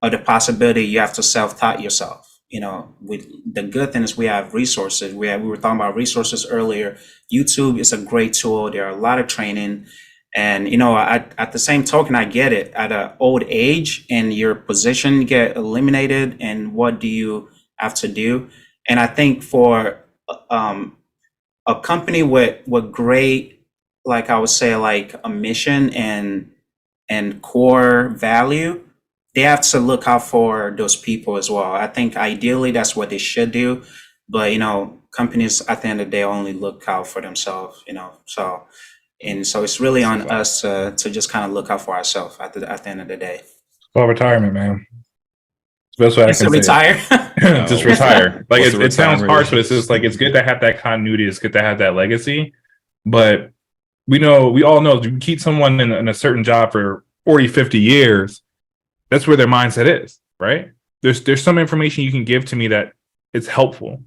the possibility. You have to self-taught yourself. You know, with the good thing is we have resources. We were talking about resources earlier. YouTube is a great tool. There are a lot of training. And, you know, at the same token, I get it. At an old age and your position get eliminated, and what do you have to do? And I think for a company with great, like I would say, like a mission and core value, they have to look out for those people as well. I think ideally that's what they should do. But, you know, companies at the end of the day only look out for themselves, you know, so. And so it's really on us to just kind of look out for ourselves at the end of the day. Well, retirement, man. That's what I can retire. Say. Just retire. Like it sounds harsh, but it's just like it's good to have that continuity. It's good to have that legacy. But we all know you keep someone in a certain job for 40, 50 years, that's where their mindset is, right? There's some information you can give to me that it's helpful.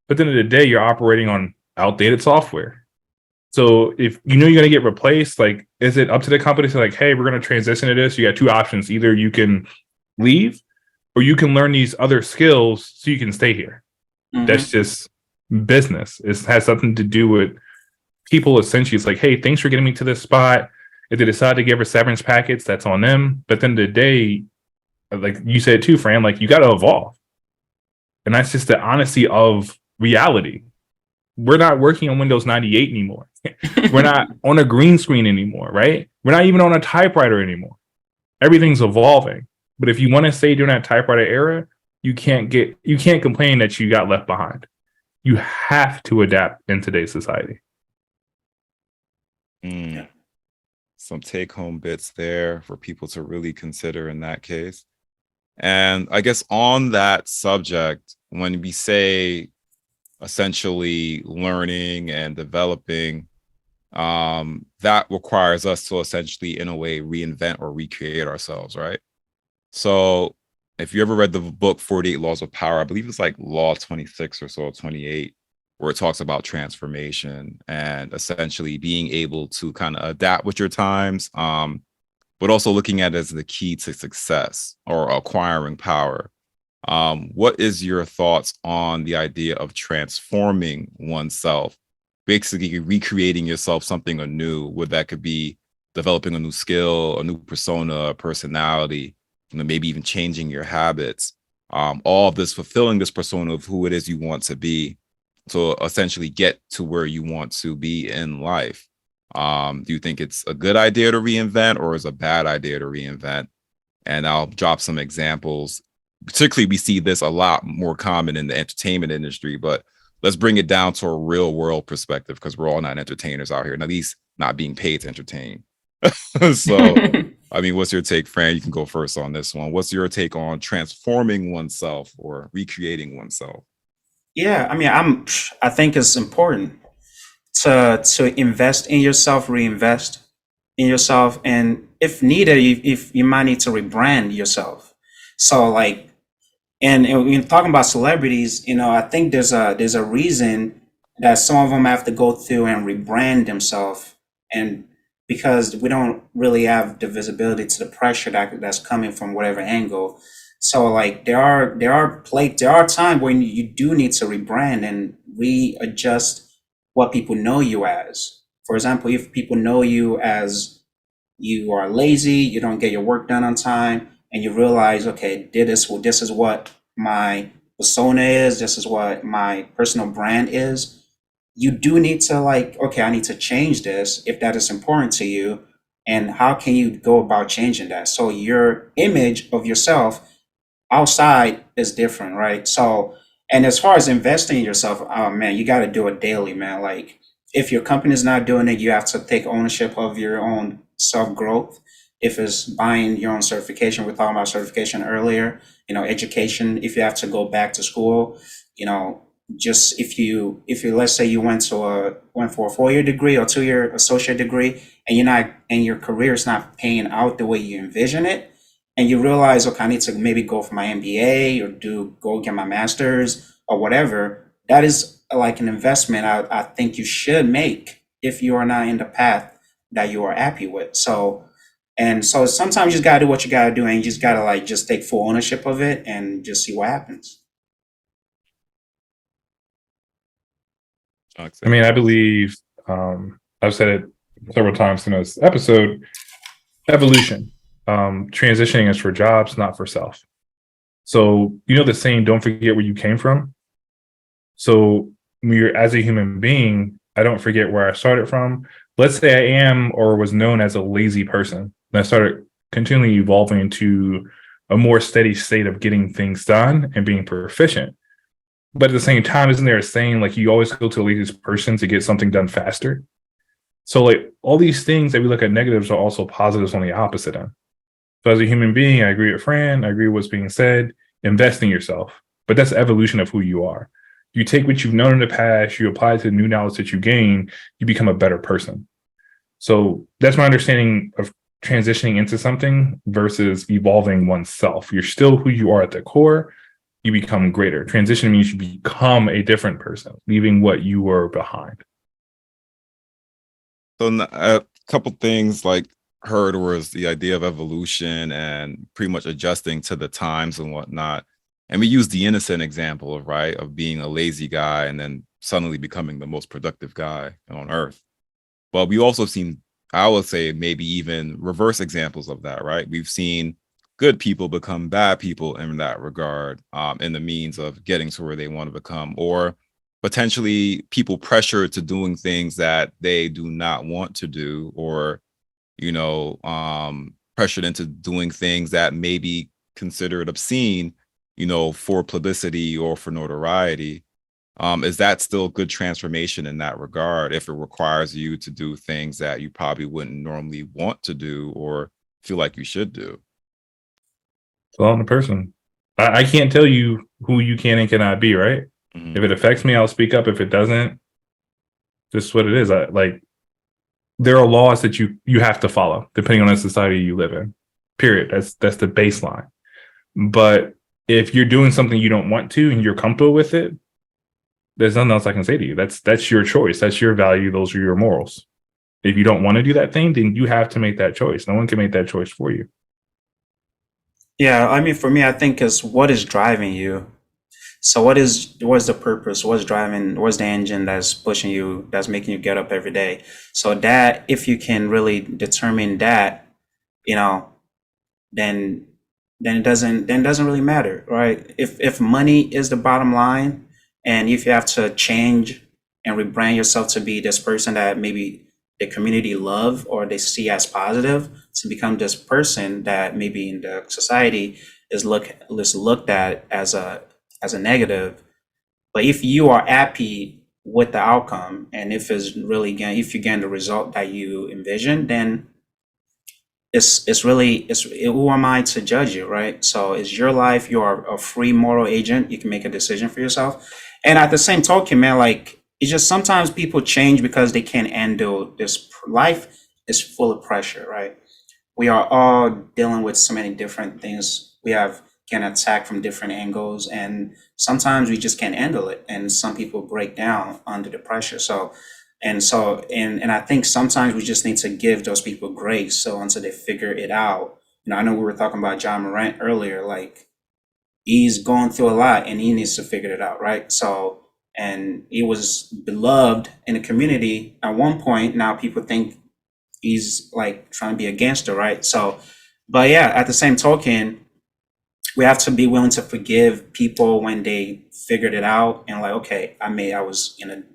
But at the end of the day, you're operating on outdated software. So if you know you're going to get replaced, like, is it up to the company to say, like, hey, we're going to transition to this? You got two options. Either you can leave or you can learn these other skills so you can stay here. That's just business. It has something to do with people. Essentially, it's like, hey, thanks for getting me to this spot. If they decide to give her severance packets, that's on them. But then the day, like you said too, Fran, like you got to evolve. And that's just the honesty of reality. We're not working on Windows 98 anymore. We're not on a green screen anymore, right? We're not even on a typewriter anymore. Everything's evolving. But if you want to stay during that typewriter era, you can't complain that you got left behind. You have to adapt in today's society. Some take-home bits there for people to really consider in that case. And I guess on that subject, when we say essentially learning and developing, that requires us to essentially, in a way, reinvent or recreate ourselves, right? So if you ever read the book 48 Laws of Power, I believe it's like law 26 or so, 28, where it talks about transformation and essentially being able to kind of adapt with your times, but also looking at it as the key to success or acquiring power. What is your thoughts on the idea of transforming oneself, basically recreating yourself something anew, where that could be developing a new skill, a new persona, a personality, maybe even changing your habits, all of this fulfilling this persona of who it is you want to be to essentially get to where you want to be in life. Do you think it's a good idea to reinvent, or is it a bad idea to reinvent? And I'll drop some examples. Particularly, we see this a lot more common in the entertainment industry, but let's bring it down to a real world perspective, because we're all not entertainers out here, and at least not being paid to entertain. So, I mean, what's your take, Fran? You can go first on this one. What's your take on transforming oneself or recreating oneself? Yeah, I mean, I think it's important to invest in yourself, reinvest in yourself, and if needed, if you might need to rebrand yourself. So like, and when talking about celebrities, you know, I think there's a reason that some of them have to go through and rebrand themselves, and because we don't really have the visibility to the pressure that's coming from whatever angle. So like there are times when you do need to rebrand and readjust what people know you as. For example, if people know you as you are lazy, you don't get your work done on time, and you realize, okay, this is what my persona is, this is what my personal brand is, you do need to like, okay, I need to change this if that is important to you. And how can you go about changing that? So your image of yourself outside is different, right? So, and as far as investing in yourself, oh man, you got to do it daily, man. Like if your company is not doing it, you have to take ownership of your own self growth. If it's buying your own certification, we're talking about certification earlier, education, if you have to go back to school, just if you let's say you went for a 4-year degree or 2-year associate degree, and your career is not paying out the way you envision it, and you realize, okay, I need to maybe go for my MBA or go get my master's or whatever, that is like an investment I think you should make if you are not in the path that you are happy with. So sometimes you just gotta do what you gotta do, and you just gotta just take full ownership of it and just see what happens. I mean, I believe, I've said it several times in this episode, evolution. Transitioning is for jobs, not for self. So, the saying, don't forget where you came from. So as a human being, I don't forget where I started from. Let's say I am or was known as a lazy person, and I started continually evolving into a more steady state of getting things done and being proficient. But at the same time, isn't there a saying you always go to the laziest person to get something done faster? So all these things that we look at negatives are also positives on the opposite end. So as a human being, I agree with Fran, I agree with what's being said, invest in yourself. But that's the evolution of who you are. You take what you've known in the past, you apply it to the new knowledge that you gain, you become a better person. So that's my understanding of transitioning into something versus evolving oneself. You're still who you are at the core, you become greater. Transition means you become a different person, leaving what you were behind. So a couple things heard was the idea of evolution and pretty much adjusting to the times and whatnot. And we use the innocent example of being a lazy guy and then suddenly becoming the most productive guy on earth. But we also seen, I would say, maybe even reverse examples of that, right? We've seen good people become bad people in that regard, in the means of getting to where they want to become, or potentially people pressured to doing things that they do not want to do, or pressured into doing things that may be considered obscene, for publicity or for notoriety. Is that still good transformation in that regard if it requires you to do things that you probably wouldn't normally want to do or feel like you should do? Well, I'm a person. I can't tell you who you can and cannot be, right? Mm-hmm. If it affects me, I'll speak up. If it doesn't, just what it is. There are laws that you have to follow depending on the society you live in. Period. That's the baseline. But if you're doing something you don't want to and you're comfortable with it, there's nothing else I can say to you. That's your choice. That's your value. Those are your morals. If you don't want to do that thing, then you have to make that choice. No one can make that choice for you. Yeah, I mean, for me, I think is what is driving you. So what's the purpose? What's the engine that's pushing you, that's making you get up every day? So that, if you can really determine that, then it doesn't really matter, right? If money is the bottom line, and if you have to change and rebrand yourself to be this person that maybe the community love or they see as positive, to become this person that maybe in the society is looked at as a negative. But if you are happy with the outcome, and if you get the result that you envision, then it's who am I to judge you, right? So it's your life. You are a free moral agent. You can make a decision for yourself. And at the same token, man, it's just sometimes people change because they can't handle this. Life is full of pressure, right? We are all dealing with so many different things. Can attack from different angles, and sometimes we just can't handle it. And some people break down under the pressure. And I think sometimes we just need to give those people grace. So until they figure it out, I know we were talking about John Morant earlier, he's going through a lot and he needs to figure it out, right? So, and he was beloved in the community at one point. Now people think he's trying to be a gangster, right? So, but yeah, at the same token, we have to be willing to forgive people when they figured it out and okay, I was in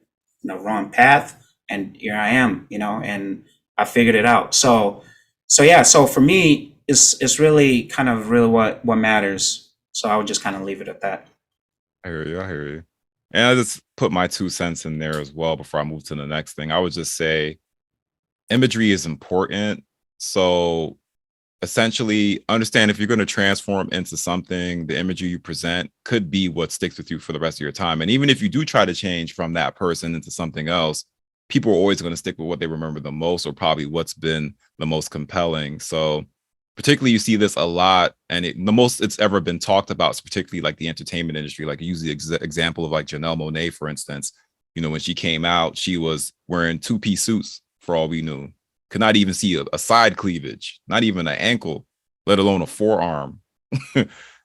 a wrong path and here I am, and I figured it out. So yeah, so for me, it's really kind of really what matters. So I would just kind of leave it at that. I hear you. And I just put my 2 cents in there as well before I move to the next thing. I would just say imagery is important. So essentially understand if you're going to transform into something, the imagery you present could be what sticks with you for the rest of your time. And even if you do try to change from that person into something else, people are always going to stick with what they remember the most, or probably what's been the most compelling. So particularly you see this a lot, and the most it's ever been talked about is particularly like the entertainment industry. Like, use the example of like Janelle Monáe, for instance. You know, when she came out, she was wearing 2-piece suits for all we knew. Could not even see a side cleavage, not even an ankle, let alone a forearm.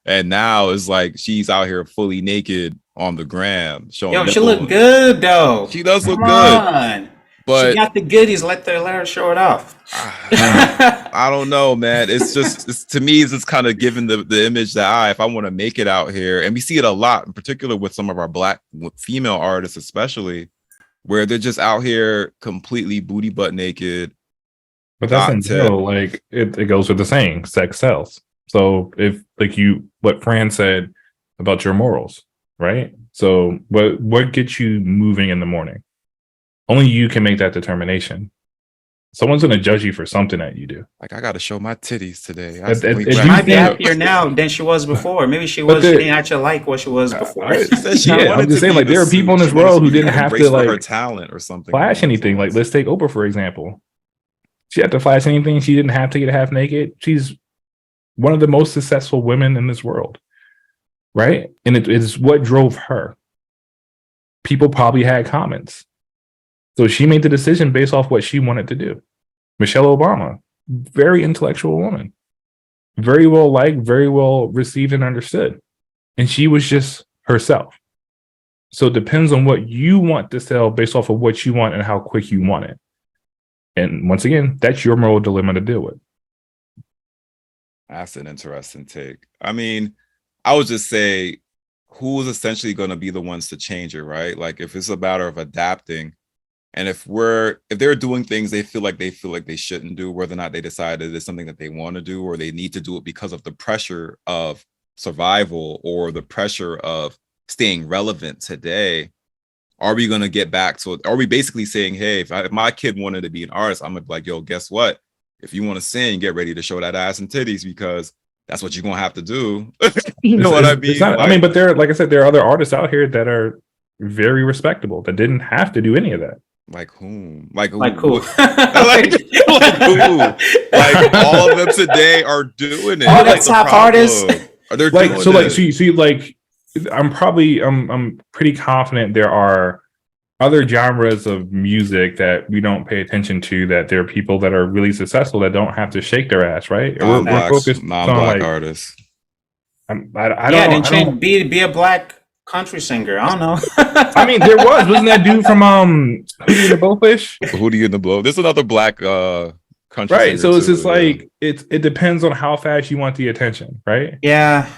And now it's like she's out here fully naked on the gram, showing. Yo, she look good though. She does look Come good. on. But she got the goodies. Let her show it off. I don't know, man. It's just to me, it's just kind of giving the image that if I want to make it out here, and we see it a lot, in particular with some of our Black female artists, especially, where they're just out here completely booty butt naked. But that's in general, like it goes with the saying, sex sells. So if like what Fran said about your morals, right? So what gets you moving in the morning? Only you can make that determination. Someone's going to judge you for something that you do. Like, I got to show my titties today. She might be happier now than she was before. Maybe she didn't actually like what she was before. She said she I'm just saying, like, there are people in this world who didn't have to like her talent or something, flash anything. Like, let's take Oprah for example. She had to flash anything. She didn't have to get half naked. She's one of the most successful women in this world, right? And it is what drove her. People probably had comments. So she made the decision based off what she wanted to do. Michelle Obama, very intellectual woman, very well liked, very well received and understood. And she was just herself. So it depends on what you want to sell based off of what you want and how quick you want it. And once again, that's your moral dilemma to deal with. That's an interesting take. I mean, I would just say, who is essentially going to be the ones to change it, right? Like, if it's a matter of adapting, and if they're doing things they feel like they shouldn't do, whether or not they decide that it's something that they want to do, or they need to do it because of the pressure of survival or the pressure of staying relevant today, are we going to get back to it? Are we basically saying, hey, if my kid wanted to be an artist, I'm going to be like, yo, guess what? If you want to sing, get ready to show that ass and titties, because that's what you're going to have to do. You know what I mean? But like I said, there are other artists out here that are very respectable that didn't have to do any of that. Like whom? Like who? Like who? like who? Like, all of them today are doing it. All the like top artists. Are they like doing so? Like, it? so you see, like, I'm pretty confident there are other genres of music that we don't pay attention to, that there are people that are really successful that don't have to shake their ass, right? Non-black, we're focused non-black on, artists. I don't know. Be a black country singer. I don't know. I mean, wasn't that dude from Hootie and the Blowfish? Hootie and the Blow. There's another black country, right? So it's too, just like it depends on how fast you want the attention, right? Yeah,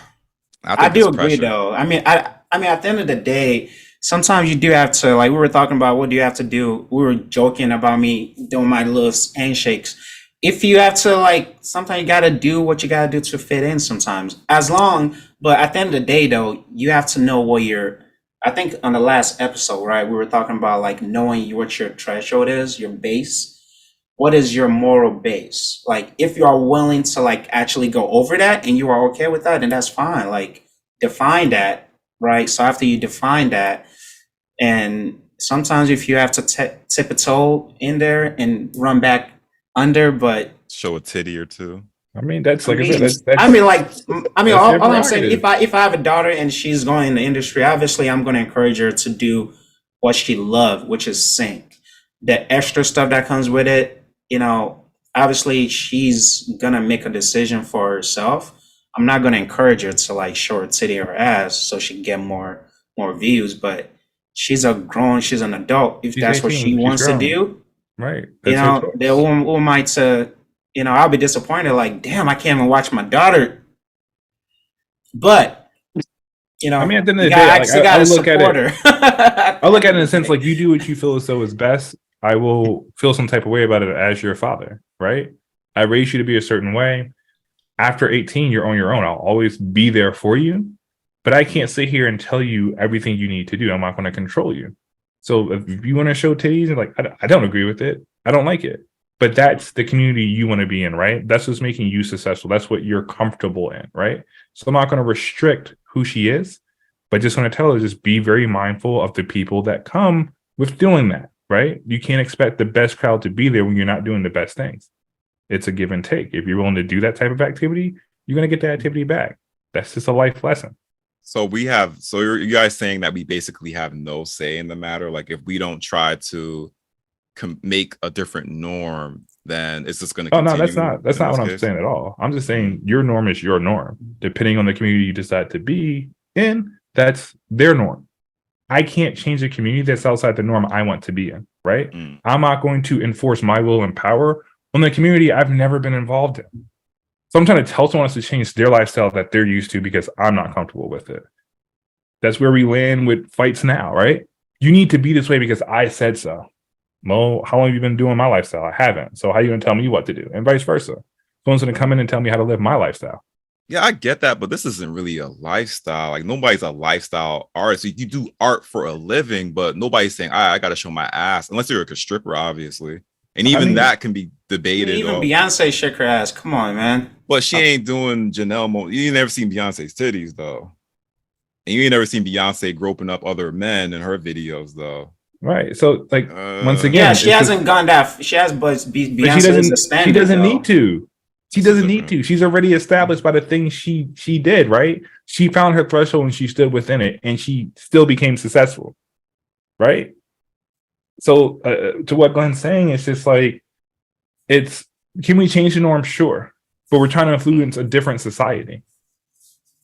I do agree pressure. though. I mean, at the end of the day, sometimes you do have to, like we were talking about, what do you have to do? We were joking about me doing my little handshakes. If you have to, like, sometimes you got to do what you got to do to fit in sometimes. But at the end of the day, though, you have to know what I think on the last episode, right, we were talking about, like, knowing what your threshold is, your base. What is your moral base? Like, if you are willing to, like, actually go over that and you are okay with that, then that's fine. Like, define that, right? So after you define that, and sometimes if you have to tip a toe in there and run back under, but show a titty or two. I mean, that's like I said. All I'm saying, if I have a daughter and she's going in the industry, obviously I'm going to encourage her to do what she loves, which is sing. The extra stuff that comes with it, obviously she's going to make a decision for herself. I'm not going to encourage her to, like, show her titty or ass so she can get more views, but she's an adult. If that's what she wants to do, right? Who am I to, I'll be disappointed. Like, damn, I can't even watch my daughter. But, I mean, at the end of the day, I look at it. I look at it in a sense, like, you do what you feel as though is best. I will feel some type of way about it as your father, right? I raised you to be a certain way. After 18, you're on your own. I'll always be there for you. but I can't sit here and tell you everything you need to do. I'm not going to control you. So if you want to show titties, and like, I don't agree with it. I don't like it. But that's the community you want to be in, right? That's what's making you successful. That's what you're comfortable in, right? So I'm not going to restrict who she is, but just want to tell her, just be very mindful of the people that come with doing that, right? You can't expect the best crowd to be there when you're not doing the best things. It's a give and take. If you're willing to do that type of activity, you're going to get that activity back. That's just a life lesson. So you guys saying that we basically have no say in the matter? Like if we don't try to make a different norm, then it's just going to continue. No, that's not what I'm saying at all. I'm just saying your norm is your norm. Depending on the community you decide to be in, that's their norm. I can't change a community that's outside the norm I want to be in, right? I'm not going to enforce my will and power on the community I've never been involved in. So I'm trying to tell someone else to change their lifestyle that they're used to because I'm not comfortable with it. That's where we land with fights now, right? You need to be this way because I said so. Mo, how long have you been doing my lifestyle? I haven't. So how are you going to tell me what to do? And vice versa. Someone's going to come in and tell me how to live my lifestyle. Yeah, I get that, but this isn't really a lifestyle. Like nobody's a lifestyle artist. You do art for a living, but nobody's saying, I got to show my ass, unless you're a stripper, obviously. And even that can be debated. Even Beyonce shook her ass. Come on, man. But she ain't doing Janelle. You ain't never seen Beyonce's titties, though. And you ain't never seen Beyonce groping up other men in her videos, though. Right. So, like, once again, yeah, she hasn't gone that. She has, but Beyonce is a standard. She doesn't need to. She doesn't need to. She's already established by the things she did. Right. She found her threshold and she stood within it, and she still became successful. Right. So, to what Glenn's saying, it's just like, can we change the norm? Sure, but we're trying to influence a different society.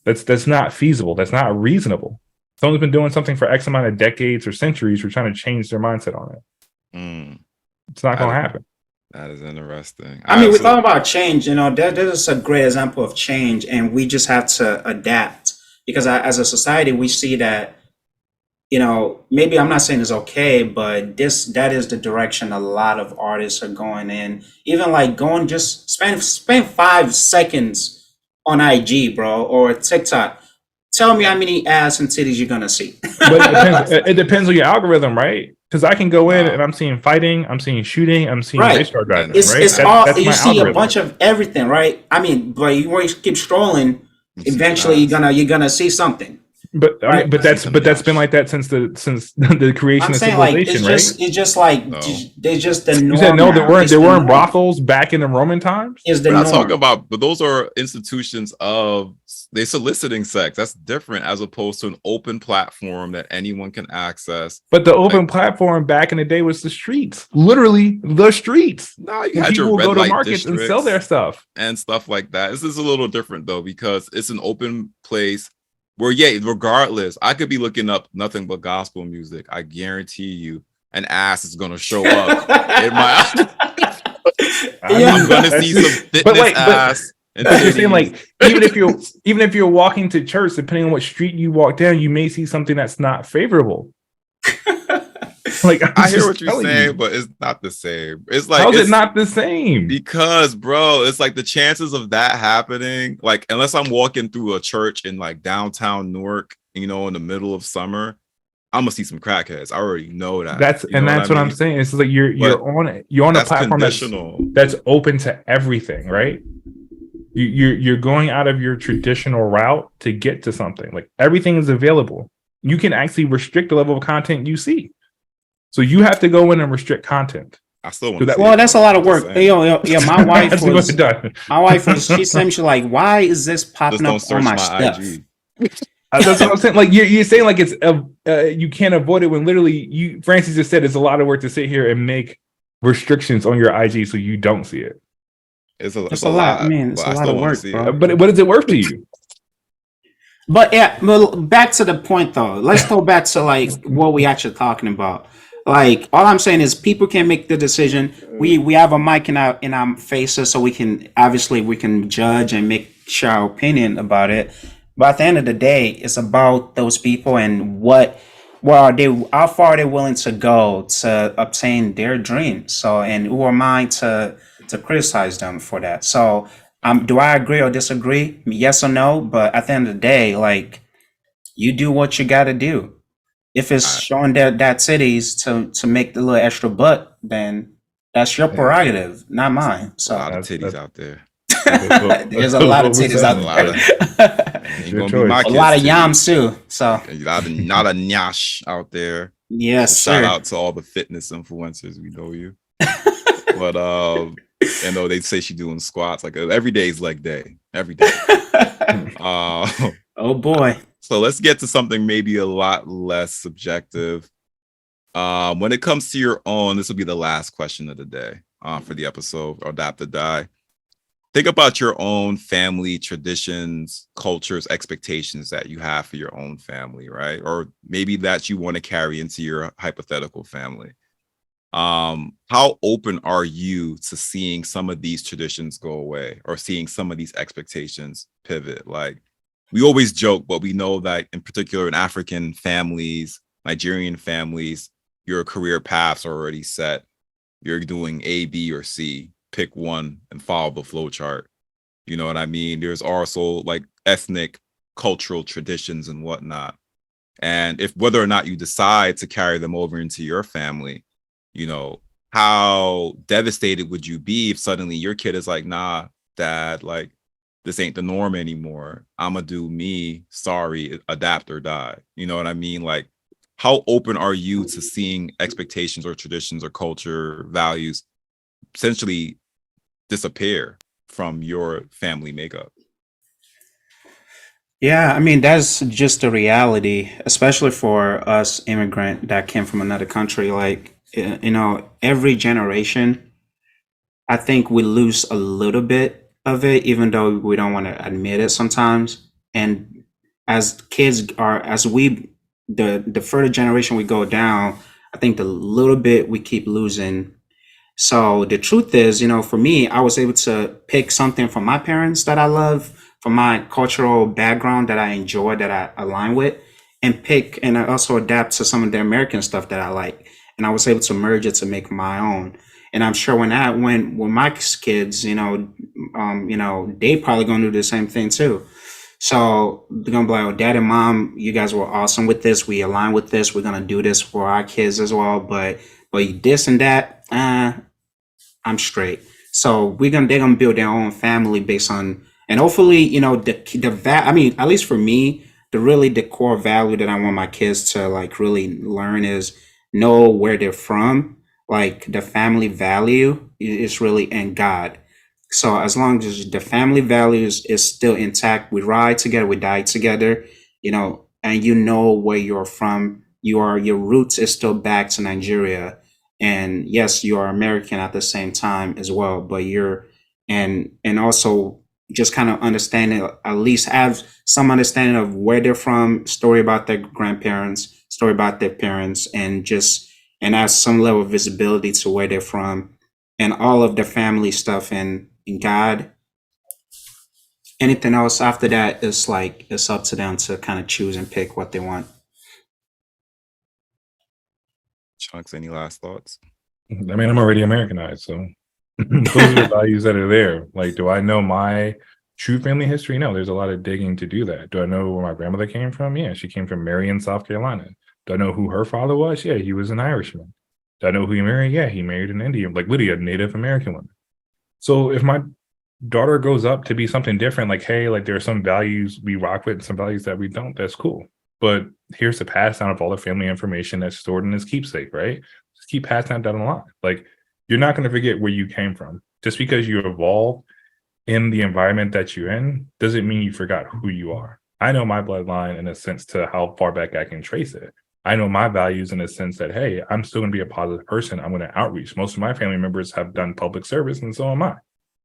That's not feasible. That's not reasonable. Someone's been doing something for X amount of decades or centuries. We're trying to change their mindset on it. It's not going to happen. That is interesting. I mean, we're talking about change. You know, that is a great example of change, and we just have to adapt because as a society, we see that. You know, maybe I'm not saying it's okay, but that is the direction a lot of artists are going in. Even like just spend 5 seconds on IG, bro, or TikTok. Tell me how many ass and titties you're gonna see. But it depends on your algorithm, right? Because I can go in and I'm seeing fighting, I'm seeing shooting, I'm seeing race car driving. It's right? all that's you see algorithm. A bunch of everything, right? I mean, but you keep scrolling, eventually you're gonna see something. But I mean, but that's been like that since the creation of civilization, right? It's just like they just the norm. You said no, there weren't brothels back in the Roman times. We're not talking about, but those are institutions of they soliciting sex. That's different as opposed to an open platform that anyone can access. But the open platform back in the day was the streets, literally the streets. No, you had people go to markets and sell their stuff and stuff like that. This is a little different though because it's an open place. Where, yeah, regardless, I could be looking up nothing but gospel music. I guarantee you, an ass is going to show up in my. I'm going to see some fitness ass. But you're saying, like, even if you're walking to church, depending on what street you walk down, you may see something that's not favorable. Like, I hear what you're saying, but it's not the same. It's like, how's it not the same? Because, bro, it's like the chances of that happening, like, unless I'm walking through a church in like downtown Newark, you know, in the middle of summer, I'm gonna see some crackheads. I already know that. That's what I'm saying. It's like you're on a platform that's open to everything, right? You're going out of your traditional route to get to something. Like everything is available. You can actually restrict the level of content you see. So you have to go in and restrict content. I still want to. Well, that's a lot of work. Yo, my wife was. She sent me. She's like, "Why is this popping up on my stuff?" That's what I'm saying. Like you're saying, like it's you can't avoid it when literally Francis just said it's a lot of work to sit here and make restrictions on your IG so you don't see it. It's a lot. I mean, it's a lot of work, bro. But what is it worth to you? But yeah, well, back to the point though. Let's go back to like what we actually talking about. Like all I'm saying is people can make the decision. We have a mic in our faces, so we can judge and make share our opinion about it. But at the end of the day, it's about those people and how far are they willing to go to obtain their dreams. So, and who am I to criticize them for that? So, do I agree or disagree? Yes or no? But at the end of the day, like you do what you got to do. If it's showing that titties to make the little extra butt, then that's your prerogative, not mine. A lot So of titties out there. there's a lot of titties out there. Ain't Your gonna be my choice. A kids' lot of titties. yams too. So A lot of nyash out there. yes, Shout sir. out to all the fitness influencers. We know you. But you know, they say she doing squats like every day is leg day. Every day. Oh boy. So let's get to something maybe a lot less subjective. When it comes to your own, this will be the last question of the day for the episode, or Adapt or Die. Think about your own family traditions, cultures, expectations that you have for your own family, right? Or maybe that you want to carry into your hypothetical family. How open are you to seeing some of these traditions go away, or seeing some of these expectations pivot? Like, we always joke, but we know that in particular in African families, Nigerian families, your career paths are already set. You're doing A, B, or C. Pick one and follow the flow chart. You know what I mean? There's also like ethnic, cultural traditions and whatnot. And if whether or not you decide to carry them over into your family, you know, how devastated would you be if suddenly your kid is like, nah, dad, like, this ain't the norm anymore. I'ma do me, sorry, adapt or die. You know what I mean? Like, how open are you to seeing expectations or traditions or culture values essentially disappear from your family makeup? Yeah, I mean that's just the reality, especially for us immigrant that came from another country. Like every generation, I think we lose a little bit of it, even though we don't want to admit it sometimes. And as kids are, as we the further generation we go down, I think the little bit we keep losing. So the truth is, for me, I was able to pick something from my parents that I love, from my cultural background that I enjoy, that I align with, and I also adapt to some of the American stuff that I like. And I was able to merge it to make my own. And I'm sure when my kids, they probably gonna do the same thing too. So they're gonna be like, "Oh, dad and mom, you guys were awesome with this. We align with this. We're gonna do this for our kids as well. But this and that, I'm straight." So they're gonna build their own family based on, and hopefully, I mean, at least for me, the core value that I want my kids to like really learn is know where they're from. Like the family value is really in God. So as long as the family values is still intact, we ride together, we die together, and where you're from, your roots is still back to Nigeria. And yes, you are American at the same time as well, but and also just kind of understanding, at least have some understanding of where they're from, story about their grandparents, story about their parents, and have some level of visibility to where they're from and all of the family stuff and God. Anything else after that is like, it's up to them to kind of choose and pick what they want. Chunks, any last thoughts? I mean, I'm already Americanized, so those are the values that are there. Like, do I know my true family history? No, there's a lot of digging to do that. Do I know where my grandmother came from? Yeah, she came from Marion, South Carolina. Do I know who her father was? Yeah, he was an Irishman. Do I know who he married? Yeah, he married an Indian, like literally a Native American woman. So if my daughter grows up to be something different, like, hey, like there are some values we rock with and some values that we don't, that's cool. But here's the pass down of all the family information that's stored in this keepsake, right? Just keep passing that down the line. Like, you're not going to forget where you came from. Just because you evolve in the environment that you're in doesn't mean you forgot who you are. I know my bloodline in a sense to how far back I can trace it. I know my values in a sense that, hey, I'm still going to be a positive person. I'm going to outreach. Most of my family members have done public service, and so am I,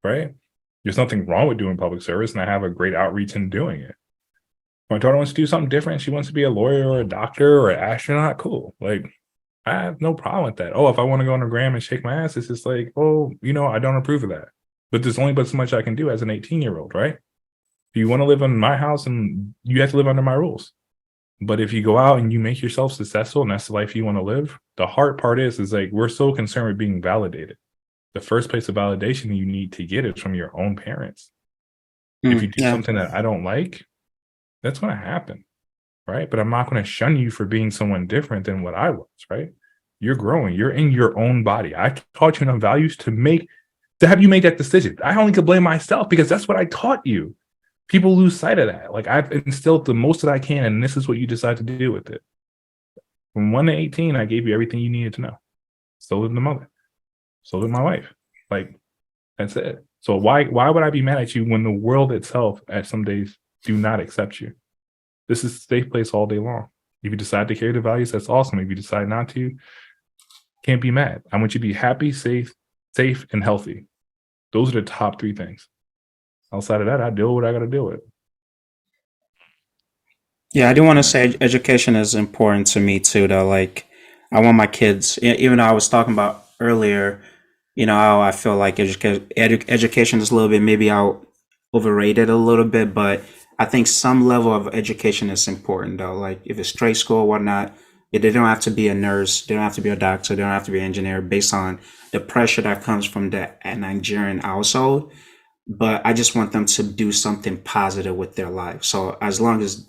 right? There's nothing wrong with doing public service, and I have a great outreach in doing it. My daughter wants to do something different. She wants to be a lawyer or a doctor or an astronaut. Cool. Like, I have no problem with that. Oh, if I want to go on the gram and shake my ass, it's just like, oh, I don't approve of that. But there's only but so much I can do as an 18-year-old, right? If you want to live in my house, and you have to live under my rules. But if you go out and you make yourself successful and that's the life you want to live, the hard part is like, we're so concerned with being validated. The first place of validation you need to get is from your own parents. If you do something that I don't like, that's going to happen. right? But I'm not going to shun you for being someone different than what I was, right? You're growing. You're in your own body. I taught you enough values to have you make that decision. I only could blame myself because that's what I taught you. People lose sight of that. Like, I've instilled the most that I can, and this is what you decide to do with it. From 1 to 18, I gave you everything you needed to know. So did the mother. So did my wife. Like, that's it. So why would I be mad at you when the world itself at some days do not accept you? This is a safe place all day long. If you decide to carry the values, that's awesome. If you decide not to, can't be mad. I want you to be happy, safe, and healthy. Those are the top 3 things. Outside of that, I deal with what I got to deal with. Yeah, I do want to say education is important to me too, though. Like, I want my kids, even though I was talking about earlier, how I feel like education is a little bit maybe overrated a little bit, but I think some level of education is important, though. Like, if it's trade school or whatnot, they don't have to be a nurse, they don't have to be a doctor, they don't have to be an engineer, based on the pressure that comes from the Nigerian household. But I just want them to do something positive with their life. So as long as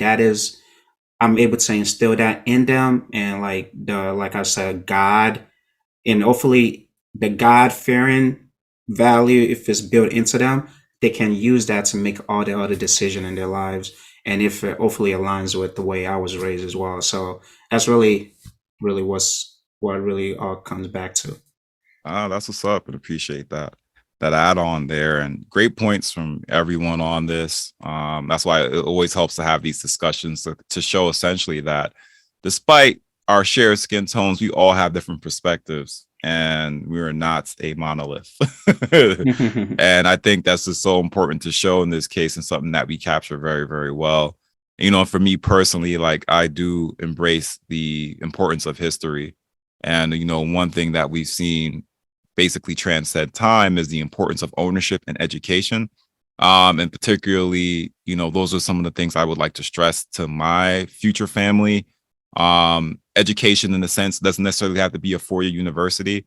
I'm able to instill that in them, and like I said, God, and hopefully the God-fearing value, if it's built into them, they can use that to make all the other decisions in their lives. And if it hopefully aligns with the way I was raised as well. So that's really, really what really all comes back to. That's what's up, and appreciate that add on there, and great points from everyone on this. That's why it always helps to have these discussions to show essentially that despite our shared skin tones, we all have different perspectives, and we are not a monolith. And I think that's just so important to show in this case, and something that we capture very, very well. For me personally, like, I do embrace the importance of history. And, one thing that we've seen basically transcend time is the importance of ownership and education. And particularly, those are some of the things I would like to stress to my future family. Education, in the sense, doesn't necessarily have to be a 4-year university.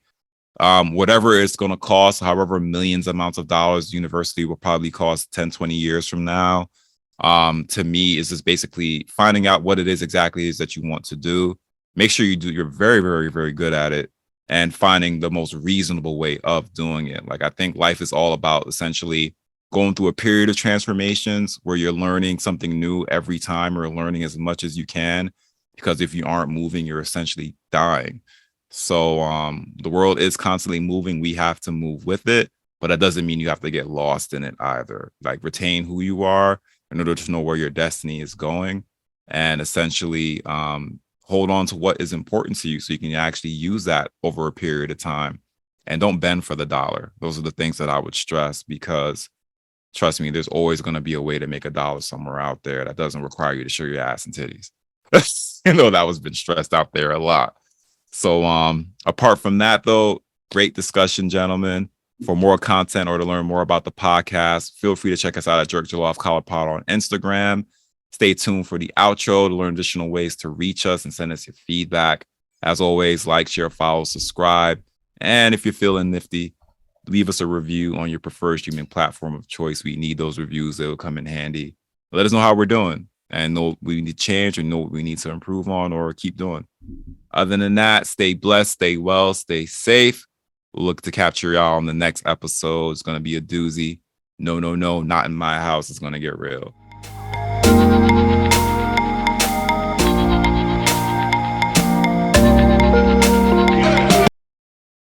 Whatever it's going to cost, however millions amounts of dollars, university will probably cost 10, 20 years from now. To me, is just basically finding out what it is exactly is that you want to do. Make sure you're very, very, very good at it, and finding the most reasonable way of doing it. Like, I think life is all about essentially going through a period of transformations where you're learning something new every time, or learning as much as you can, because if you aren't moving, you're essentially dying. So the world is constantly moving. We have to move with it, but that doesn't mean you have to get lost in it either. Like, retain who you are in order to know where your destiny is going, and essentially hold on to what is important to you, so you can actually use that over a period of time, and don't bend for the dollar. Those are the things that I would stress, because trust me, there's always going to be a way to make a dollar somewhere out there that doesn't require you to show your ass and titties. That was been stressed out there a lot. So apart from that, though, great discussion, gentlemen. For more content or to learn more about the podcast, feel free to check us out at Jerk Jollof Collar Pod on Instagram. Stay tuned for the outro to learn additional ways to reach us and send us your feedback. As always, like, share, follow, subscribe. And if you're feeling nifty, leave us a review on your preferred streaming platform of choice. We need those reviews. They'll come in handy. Let us know how we're doing, and know what we need to change, or know what we need to improve on or keep doing. Other than that, stay blessed, stay well, stay safe. We'll look to capture y'all on the next episode. It's going to be a doozy. No, not in my house. It's going to get real.